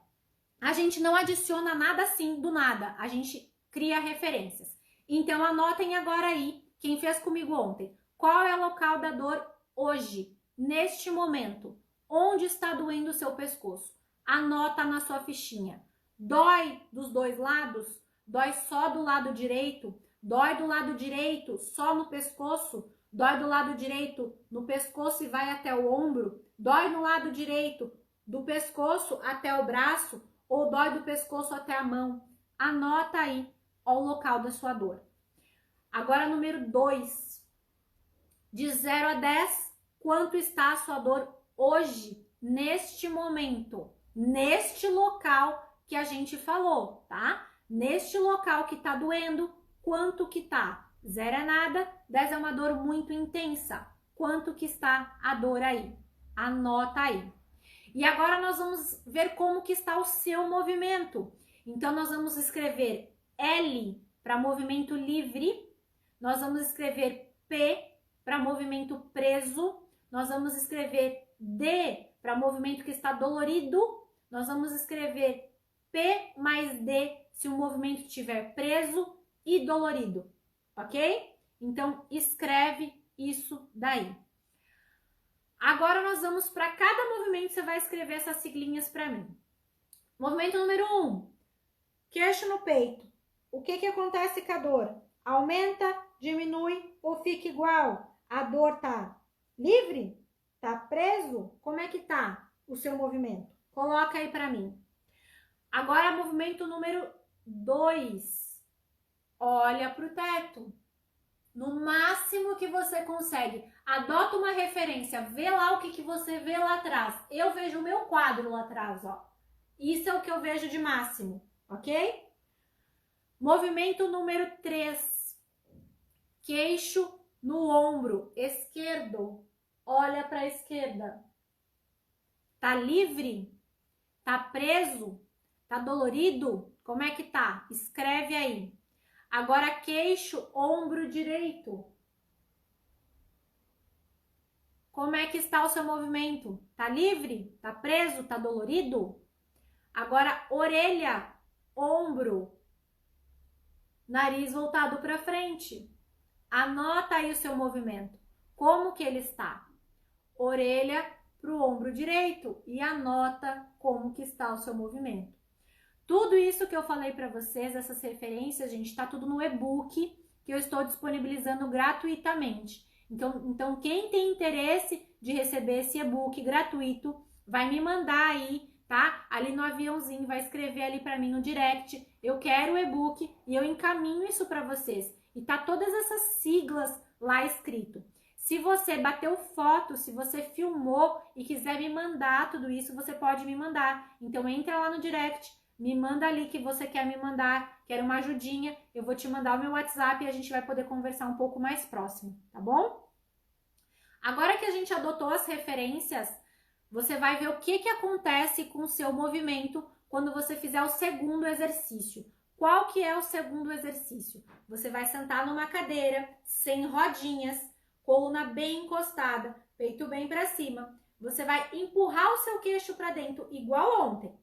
a gente não adiciona nada assim do nada, a gente cria referências. Então anotem agora aí, quem fez comigo ontem, qual é o local da dor hoje, neste momento? Onde está doendo o seu pescoço? Anota na sua fichinha. Dói dos 2 lados? Dói só do lado direito? Dói do lado direito só no pescoço? Dói do lado direito no pescoço e vai até o ombro? Dói no lado direito do pescoço até o braço? Ou dói do pescoço até a mão? Anota aí o local da sua dor. Agora, número 2. De 0 a 10, quanto está a sua dor hoje neste momento, neste local que a gente falou, tá? Neste local que tá doendo, quanto que tá? 0 é nada, 10 é uma dor muito intensa. Quanto que está a dor aí? Anota aí. E agora nós vamos ver como que está o seu movimento. Então, nós vamos escrever L para movimento livre, nós vamos escrever P para movimento preso, nós vamos escrever D para movimento que está dolorido, nós vamos escrever P mais D se o movimento estiver preso e dolorido, ok? Então, escreve isso daí. Agora nós vamos para cada movimento, você vai escrever essas siglinhas para mim. Movimento número 1, queixo no peito. O que acontece com a dor? Aumenta, diminui ou fica igual? A dor tá livre? Tá preso? Como é que tá o seu movimento? Coloca aí para mim. Agora, movimento número 2. Olha para o teto. No máximo que você consegue. Adota uma referência. Vê lá o que você vê lá atrás. Eu vejo o meu quadro lá atrás, ó. Isso é o que eu vejo de máximo, ok? Movimento número 3. Queixo no ombro esquerdo. Olha para a esquerda. Tá livre? Tá preso? Tá dolorido? Como é que tá? Escreve aí. Agora, queixo, ombro direito. Como é que está o seu movimento? Tá livre? Tá preso? Tá dolorido? Agora, orelha, ombro, nariz voltado para frente. Anota aí o seu movimento. Como que ele está? Orelha para o ombro direito e anota como que está o seu movimento. Tudo isso que eu falei para vocês, essas referências, gente, está tudo no e-book que eu estou disponibilizando gratuitamente. Então, quem tem interesse de receber esse e-book gratuito, vai me mandar aí, tá? Ali no aviãozinho, vai escrever ali para mim no direct, eu quero o e-book e eu encaminho isso para vocês. E tá todas essas siglas lá escrito. Se você bateu foto, se você filmou e quiser me mandar tudo isso, você pode me mandar. Então, entra lá no direct, me manda ali que você quer me mandar, quer uma ajudinha, eu vou te mandar o meu WhatsApp e a gente vai poder conversar um pouco mais próximo, tá bom? Agora que a gente adotou as referências, você vai ver o que acontece com o seu movimento quando você fizer o segundo exercício. Qual que é o segundo exercício? Você vai sentar numa cadeira, sem rodinhas, coluna bem encostada, peito bem para cima. Você vai empurrar o seu queixo para dentro, igual ontem.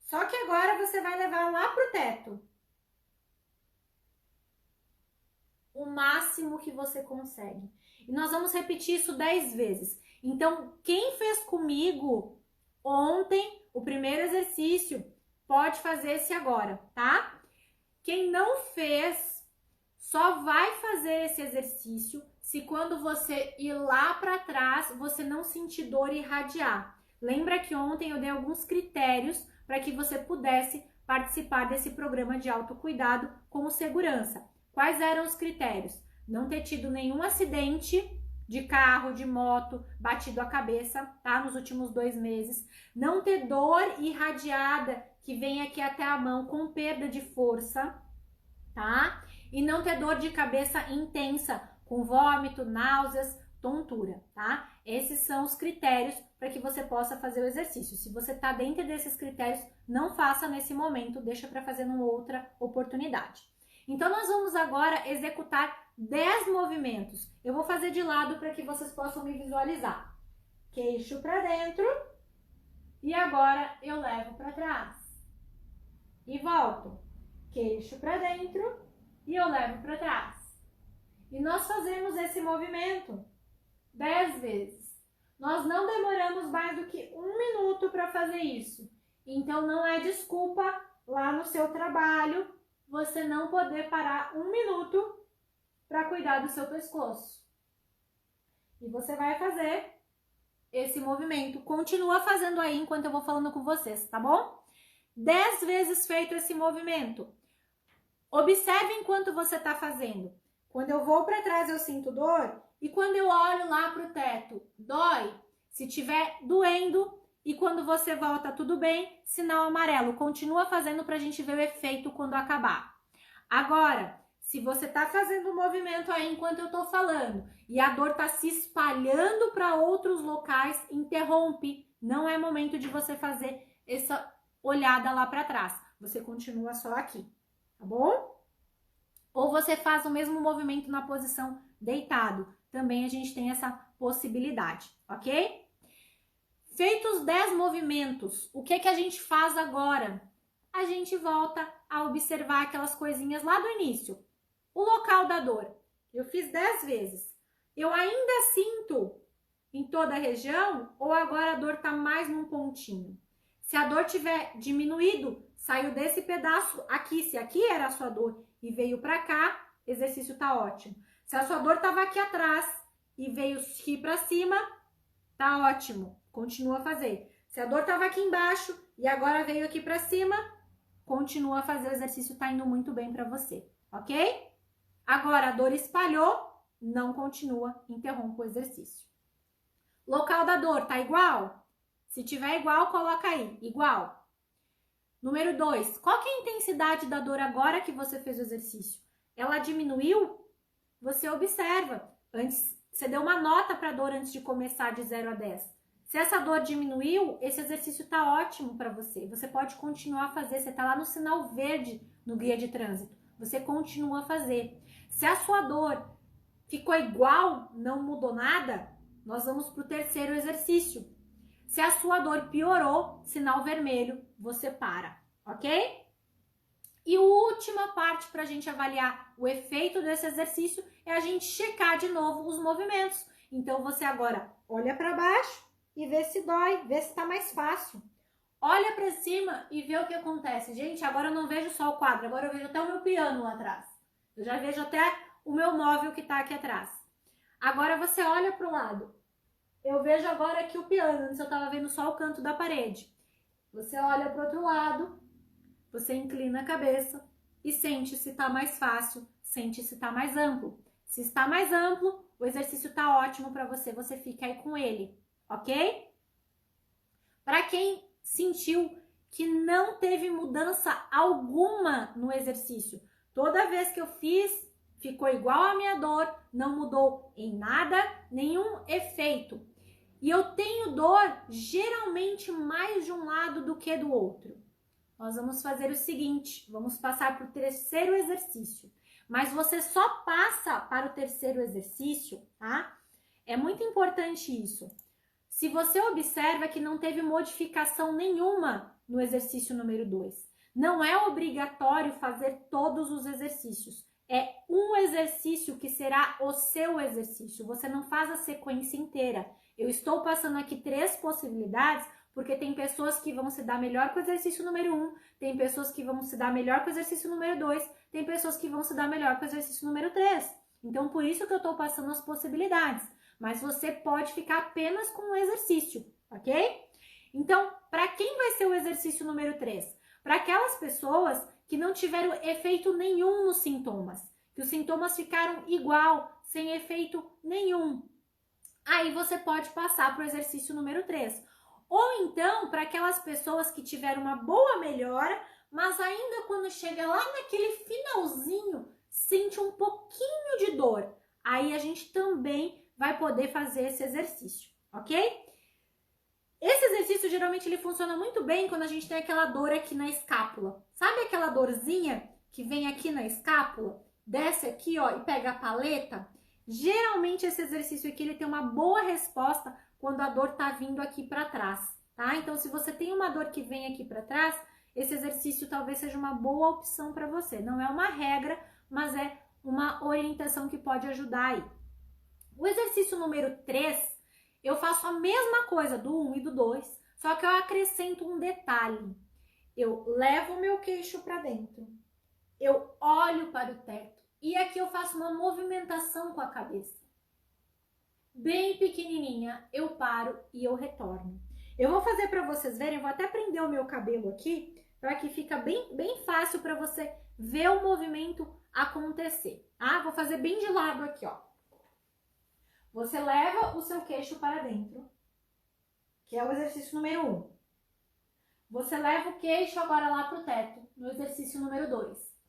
Só que agora você vai levar lá pro teto. O máximo que você consegue. E nós vamos repetir isso 10 vezes. Então, quem fez comigo ontem o primeiro exercício, pode fazer esse agora, tá? Quem não fez, só vai fazer esse exercício se quando você ir lá para trás, você não sentir dor e irradiar. Lembra que ontem eu dei alguns critérios para que você pudesse participar desse programa de autocuidado com segurança. Quais eram os critérios? Não ter tido nenhum acidente de carro, de moto, batido a cabeça, tá? Nos últimos 2 meses. Não ter dor irradiada que vem aqui até a mão com perda de força, tá? E não ter dor de cabeça intensa, com vômito, náuseas, tontura, tá? Esses são os critérios para que você possa fazer o exercício. Se você tá dentro desses critérios, não faça nesse momento, deixa para fazer numa outra oportunidade. Então, nós vamos agora executar 10 movimentos. Eu vou fazer de lado para que vocês possam me visualizar. Queixo para dentro. E agora eu levo para trás. E volto. Queixo para dentro. E eu levo para trás. E nós fazemos esse movimento 10 vezes. Nós não demoramos mais do que 1 minuto para fazer isso. Então, não é desculpa lá no seu trabalho você não poder parar 1 minuto para cuidar do seu pescoço. E você vai fazer esse movimento. Continua fazendo aí enquanto eu vou falando com vocês, tá bom? 10 vezes feito esse movimento. Observe enquanto você está fazendo. Quando eu vou para trás, eu sinto dor. E quando eu olho lá para o teto, dói? Se tiver doendo e quando você volta tudo bem, sinal amarelo. Continua fazendo para a gente ver o efeito quando acabar. Agora, se você tá fazendo um movimento aí enquanto eu tô falando e a dor tá se espalhando para outros locais, interrompe. Não é momento de você fazer essa olhada lá para trás. Você continua só aqui, tá bom? Ou você faz o mesmo movimento na posição deitado. Também a gente tem essa possibilidade, ok? Feitos 10 movimentos, o que que a gente faz agora? A gente volta a observar aquelas coisinhas lá do início. O local da dor. Eu fiz 10 vezes. Eu ainda sinto em toda a região ou agora a dor tá mais num pontinho? Se a dor tiver diminuído, saiu desse pedaço aqui. Se aqui era a sua dor e veio para cá, exercício tá ótimo. Se a sua dor tava aqui atrás e veio aqui para cima, tá ótimo. Continua a fazer. Se a dor tava aqui embaixo e agora veio aqui para cima, continua a fazer. O exercício tá indo muito bem para você, ok? Agora a dor espalhou, não continua, interrompa o exercício. Local da dor, tá igual? Se tiver igual, coloca aí, igual. Número 2, qual que é a intensidade da dor agora que você fez o exercício? Ela diminuiu? Você observa. Antes, você deu uma nota para a dor antes de começar de 0 a 10. Se essa dor diminuiu, esse exercício tá ótimo para você. Você pode continuar a fazer, você tá lá no sinal verde no guia de trânsito. Você continua a fazer. Se a sua dor ficou igual, não mudou nada, nós vamos para o terceiro exercício. Se a sua dor piorou, sinal vermelho, você para, ok? E a última parte para a gente avaliar o efeito desse exercício é a gente checar de novo os movimentos. Então, você agora olha para baixo e vê se dói, vê se está mais fácil. Olha para cima e vê o que acontece. Gente, agora eu não vejo só o quadro, agora eu vejo até o meu piano lá atrás. Eu já vejo até o meu móvel que está aqui atrás. Agora você olha para o lado. Eu vejo agora aqui o piano, antes eu estava vendo só o canto da parede. Você olha para o outro lado, você inclina a cabeça e sente se está mais fácil, sente se está mais amplo. Se está mais amplo, o exercício está ótimo para você, você fica aí com ele, ok? Para quem sentiu que não teve mudança alguma no exercício, toda vez que eu fiz, ficou igual a minha dor, não mudou em nada, nenhum efeito. E eu tenho dor geralmente mais de um lado do que do outro. Nós vamos fazer o seguinte, vamos passar para o terceiro exercício. Mas você só passa para o terceiro exercício, tá? É muito importante isso. Se você observa que não teve modificação nenhuma no exercício número 2. Não é obrigatório fazer todos os exercícios. É um exercício que será o seu exercício. Você não faz a sequência inteira. Eu estou passando aqui 3 possibilidades, porque tem pessoas que vão se dar melhor com o exercício número 1, tem pessoas que vão se dar melhor com o exercício número 2, tem pessoas que vão se dar melhor com o exercício número 3. Então, por isso que eu estou passando as possibilidades. Mas você pode ficar apenas com o exercício, ok? Então, para quem vai ser o exercício número 3? Para aquelas pessoas que não tiveram efeito nenhum nos sintomas, que os sintomas ficaram igual, sem efeito nenhum. Aí você pode passar para o exercício número 3. Ou então, para aquelas pessoas que tiveram uma boa melhora, mas ainda quando chega lá naquele finalzinho, sente um pouquinho de dor. Aí a gente também vai poder fazer esse exercício, ok? Esse exercício, geralmente, ele funciona muito bem quando a gente tem aquela dor aqui na escápula. Sabe aquela dorzinha que vem aqui na escápula? Desce aqui, ó, e pega a paleta? Geralmente, esse exercício aqui, ele tem uma boa resposta quando a dor tá vindo aqui para trás, tá? Então, se você tem uma dor que vem aqui para trás, esse exercício talvez seja uma boa opção para você. Não é uma regra, mas é uma orientação que pode ajudar aí. O exercício número 3, eu faço a mesma coisa do 1 e do 2, só que eu acrescento um detalhe. Eu levo o meu queixo para dentro, eu olho para o teto e aqui eu faço uma movimentação com a cabeça. Bem pequenininha, eu paro e eu retorno. Eu vou fazer para vocês verem, eu vou até prender o meu cabelo aqui, para que fica bem fácil para você ver o movimento acontecer. Ah, vou fazer bem de lado aqui, ó. Você leva o seu queixo para dentro. que é o exercício número 1. Você leva o queixo agora lá pro teto, no exercício número 2.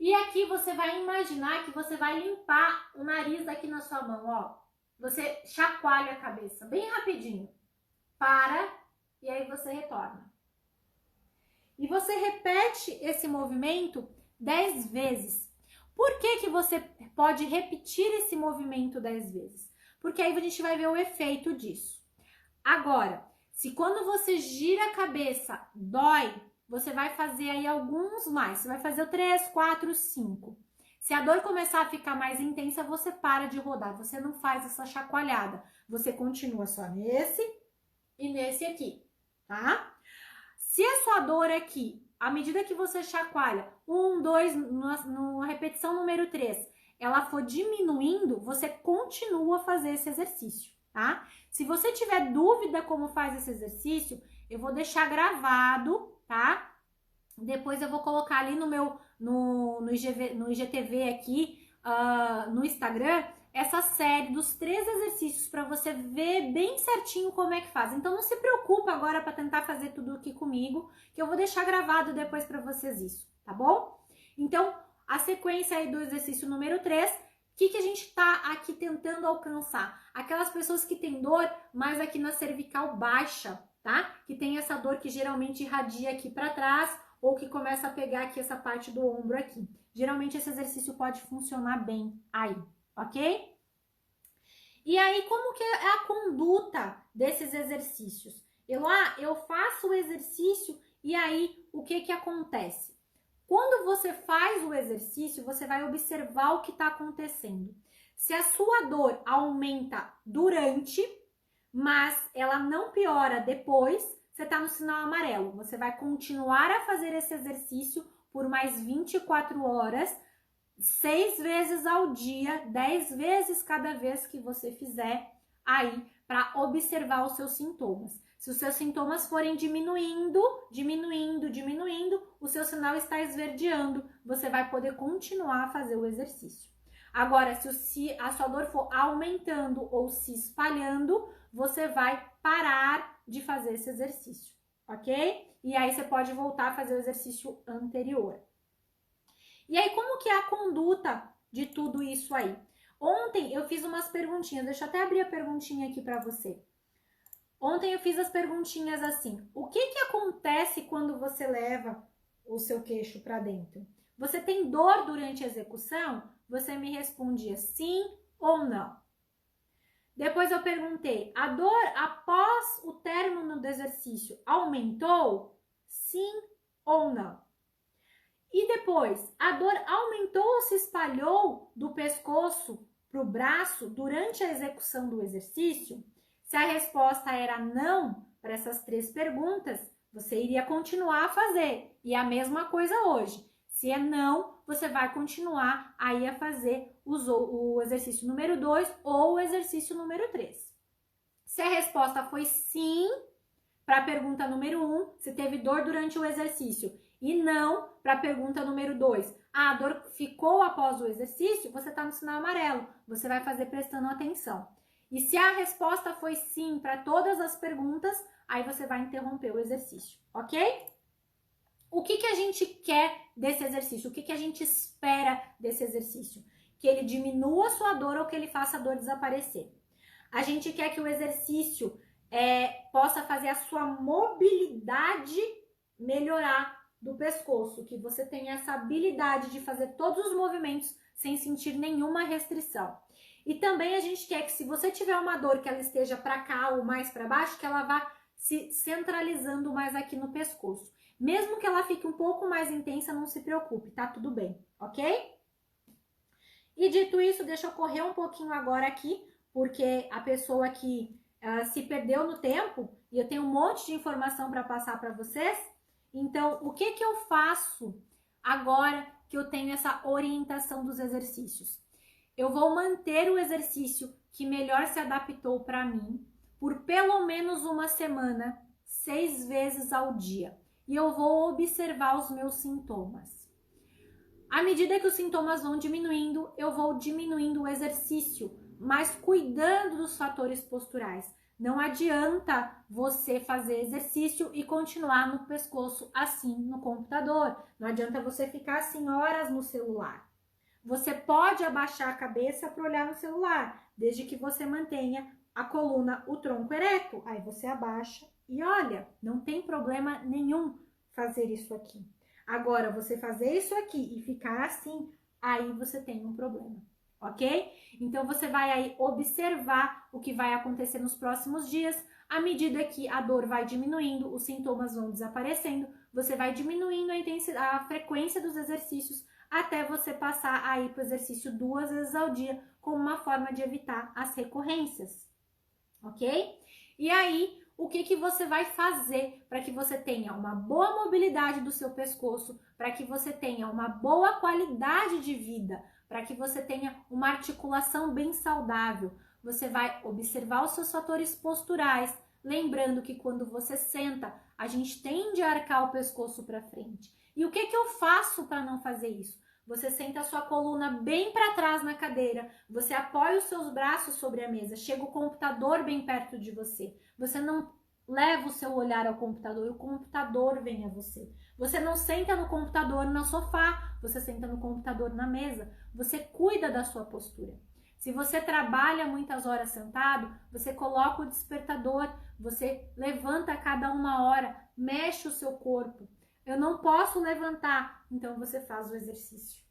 E aqui você vai imaginar que você vai limpar o nariz daqui na sua mão, ó. Você chacoalha a cabeça bem rapidinho. Para, e aí você retorna. E você repete esse movimento 10 vezes. Por que você pode repetir esse movimento 10 vezes? Porque aí a gente vai ver o efeito disso. Agora, se quando você gira a cabeça dói, você vai fazer aí alguns mais. Você vai fazer o 3, 4, 5. Se a dor começar a ficar mais intensa, você para de rodar. Você não faz essa chacoalhada. Você continua só nesse e nesse aqui, tá? Se a sua dor aqui, à medida que você chacoalha, 1, 2, na repetição número 3, ela for diminuindo, você continua a fazer esse exercício, tá? Se você tiver dúvida como faz esse exercício, eu vou deixar gravado, tá? Depois eu vou colocar ali no IGTV aqui, no Instagram, essa série dos 3 exercícios para você ver bem certinho como é que faz. Então não se preocupa agora para tentar fazer tudo aqui comigo, que eu vou deixar gravado depois para vocês isso, tá bom? Então, a sequência aí do exercício número 3, o que a gente tá aqui tentando alcançar? Aquelas pessoas que têm dor mais aqui na cervical baixa, tá? Que tem essa dor que geralmente irradia aqui para trás ou que começa a pegar aqui essa parte do ombro aqui. Geralmente esse exercício pode funcionar bem aí, ok? E aí, como que é a conduta desses exercícios? Eu faço o exercício e aí o que acontece? Quando você faz o exercício, você vai observar o que está acontecendo. Se a sua dor aumenta durante, mas ela não piora depois, você está no sinal amarelo. Você vai continuar a fazer esse exercício por mais 24 horas, 6 vezes ao dia, 10 vezes cada vez que você fizer aí para observar os seus sintomas. Se os seus sintomas forem diminuindo, o seu sinal está esverdeando, você vai poder continuar a fazer o exercício. Agora, se a sua dor for aumentando ou se espalhando, você vai parar de fazer esse exercício, ok? E aí você pode voltar a fazer o exercício anterior. E aí, como que é a conduta de tudo isso aí? Ontem eu fiz umas perguntinhas, deixa eu até abrir a perguntinha aqui para você. Ontem eu fiz as perguntinhas assim, o que acontece quando você leva o seu queixo para dentro? Você tem dor durante a execução? Você me respondia sim ou não. Depois eu perguntei, a dor após o término do exercício aumentou? Sim ou não? E depois, a dor aumentou ou se espalhou do pescoço para o braço durante a execução do exercício? Se a resposta era não para essas 3 perguntas, você iria continuar a fazer. E a mesma coisa hoje. Se é não, você vai continuar aí a fazer o exercício número 2 ou o exercício número 3. Se a resposta foi sim para a pergunta número 1, você teve dor durante o exercício, e não para a pergunta número 2, a dor ficou após o exercício, você está no sinal amarelo, você vai fazer prestando atenção. E se a resposta foi sim para todas as perguntas, aí você vai interromper o exercício, ok? O que a gente quer desse exercício? O que a gente espera desse exercício? Que ele diminua a sua dor ou que ele faça a dor desaparecer. A gente quer que o exercício possa fazer a sua mobilidade melhorar do pescoço, que você tenha essa habilidade de fazer todos os movimentos sem sentir nenhuma restrição. E também a gente quer que se você tiver uma dor que ela esteja para cá ou mais para baixo, que ela vá se centralizando mais aqui no pescoço. Mesmo que ela fique um pouco mais intensa, não se preocupe, tá tudo bem, ok? E dito isso, deixa eu correr um pouquinho agora aqui, porque a pessoa aqui se perdeu no tempo e eu tenho um monte de informação para passar para vocês. Então, o que eu faço agora que eu tenho essa orientação dos exercícios? Eu vou manter o exercício que melhor se adaptou para mim por pelo menos uma semana, 6 vezes ao dia. E eu vou observar os meus sintomas. À medida que os sintomas vão diminuindo, eu vou diminuindo o exercício, mas cuidando dos fatores posturais. Não adianta você fazer exercício e continuar no pescoço assim no computador. Não adianta você ficar assim horas no celular. Você pode abaixar a cabeça para olhar no celular, desde que você mantenha a coluna, o tronco ereto. Aí você abaixa e olha, não tem problema nenhum fazer isso aqui. Agora, você fazer isso aqui e ficar assim, aí você tem um problema, ok? Então, você vai aí observar o que vai acontecer nos próximos dias. À medida que a dor vai diminuindo, os sintomas vão desaparecendo, você vai diminuindo a intensidade, a frequência dos exercícios, até você passar aí para o exercício 2 vezes ao dia, como uma forma de evitar as recorrências, ok? E aí, o que você vai fazer para que você tenha uma boa mobilidade do seu pescoço, para que você tenha uma boa qualidade de vida, para que você tenha uma articulação bem saudável? Você vai observar os seus fatores posturais, lembrando que quando você senta, a gente tende a arcar o pescoço para frente. E o que eu faço para não fazer isso? Você senta a sua coluna bem para trás na cadeira, você apoia os seus braços sobre a mesa, chega o computador bem perto de você. Você não leva o seu olhar ao computador, o computador vem a você. Você não senta no computador no sofá, você senta no computador na mesa. Você cuida da sua postura. Se você trabalha muitas horas sentado, você coloca o despertador, você levanta a cada 1 hora, mexe o seu corpo. Eu não posso levantar, então você faz o exercício.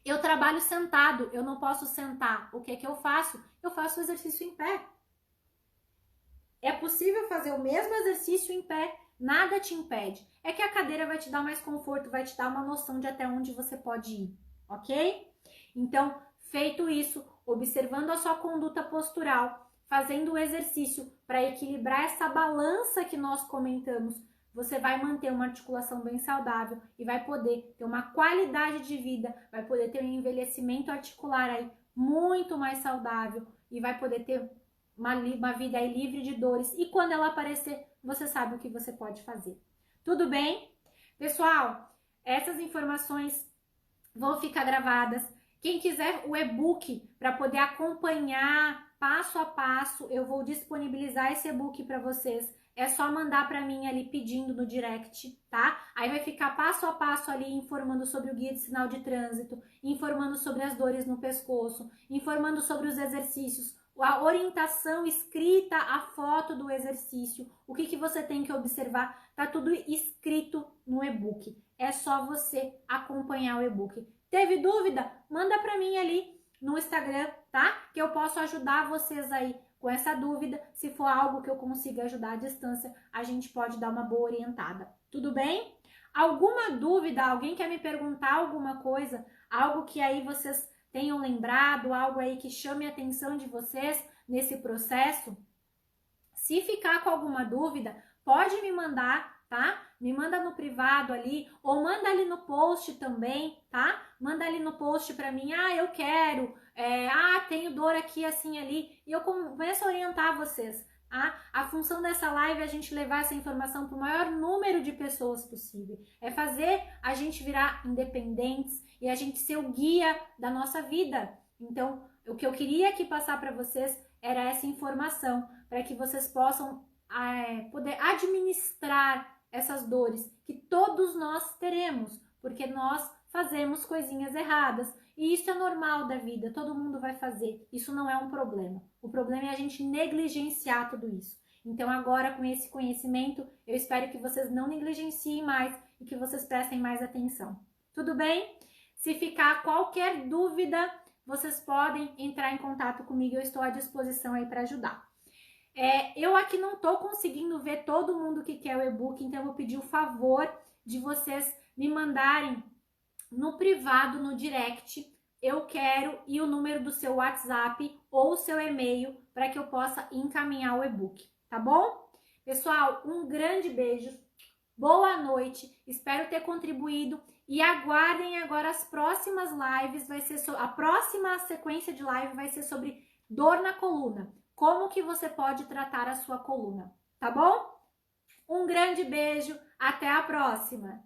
Eu trabalho sentado, eu não posso sentar. O que eu faço? Eu faço o exercício em pé. É possível fazer o mesmo exercício em pé, nada te impede. É que a cadeira vai te dar mais conforto, vai te dar uma noção de até onde você pode ir, ok? Então, feito isso, observando a sua conduta postural, fazendo o exercício para equilibrar essa balança que nós comentamos, você vai manter uma articulação bem saudável e vai poder ter uma qualidade de vida, vai poder ter um envelhecimento articular aí muito mais saudável e vai poder ter uma vida aí livre de dores. E quando ela aparecer, você sabe o que você pode fazer. Tudo bem? Pessoal, essas informações vão ficar gravadas. Quem quiser o e-book para poder acompanhar passo a passo, eu vou disponibilizar esse e-book para vocês. É só mandar para mim ali pedindo no direct, tá? Aí vai ficar passo a passo ali informando sobre o guia de sinal de trânsito, informando sobre as dores no pescoço, informando sobre os exercícios, a orientação escrita, a foto do exercício, o que você tem que observar, tá tudo escrito no e-book. É só você acompanhar o e-book. Teve dúvida? Manda para mim ali no Instagram, tá? Que eu posso ajudar vocês aí com essa dúvida. Se for algo que eu consiga ajudar à distância, a gente pode dar uma boa orientada. Tudo bem? Alguma dúvida? Alguém quer me perguntar alguma coisa? Algo que aí vocês tenham lembrado, algo aí que chame a atenção de vocês nesse processo? Se ficar com alguma dúvida, pode me mandar, tá? Me manda no privado ali, ou manda ali no post também, tá? Manda ali no post pra mim, eu quero, tenho dor aqui, assim, ali, e eu começo a orientar vocês, tá? A função dessa live é a gente levar essa informação para o maior número de pessoas possível, é fazer a gente virar independentes e a gente ser o guia da nossa vida. Então, o que eu queria aqui passar para vocês era essa informação, para que vocês possam poder administrar essas dores que todos nós teremos, porque nós fazemos coisinhas erradas, e isso é normal da vida, todo mundo vai fazer, isso não é um problema. O problema é a gente negligenciar tudo isso. Então agora, com esse conhecimento, eu espero que vocês não negligenciem mais e que vocês prestem mais atenção. Tudo bem? Se ficar qualquer dúvida, vocês podem entrar em contato comigo, eu estou à disposição aí para ajudar. Eu aqui não estou conseguindo ver todo mundo que quer o e-book, então eu vou pedir o favor de vocês me mandarem no privado, no direct, eu quero, e o número do seu WhatsApp ou o seu e-mail para que eu possa encaminhar o e-book, tá bom? Pessoal, um grande beijo, boa noite, espero ter contribuído e aguardem agora as próximas lives, a próxima sequência de live vai ser sobre dor na coluna. Como que você pode tratar a sua coluna, tá bom? Um grande beijo, até a próxima!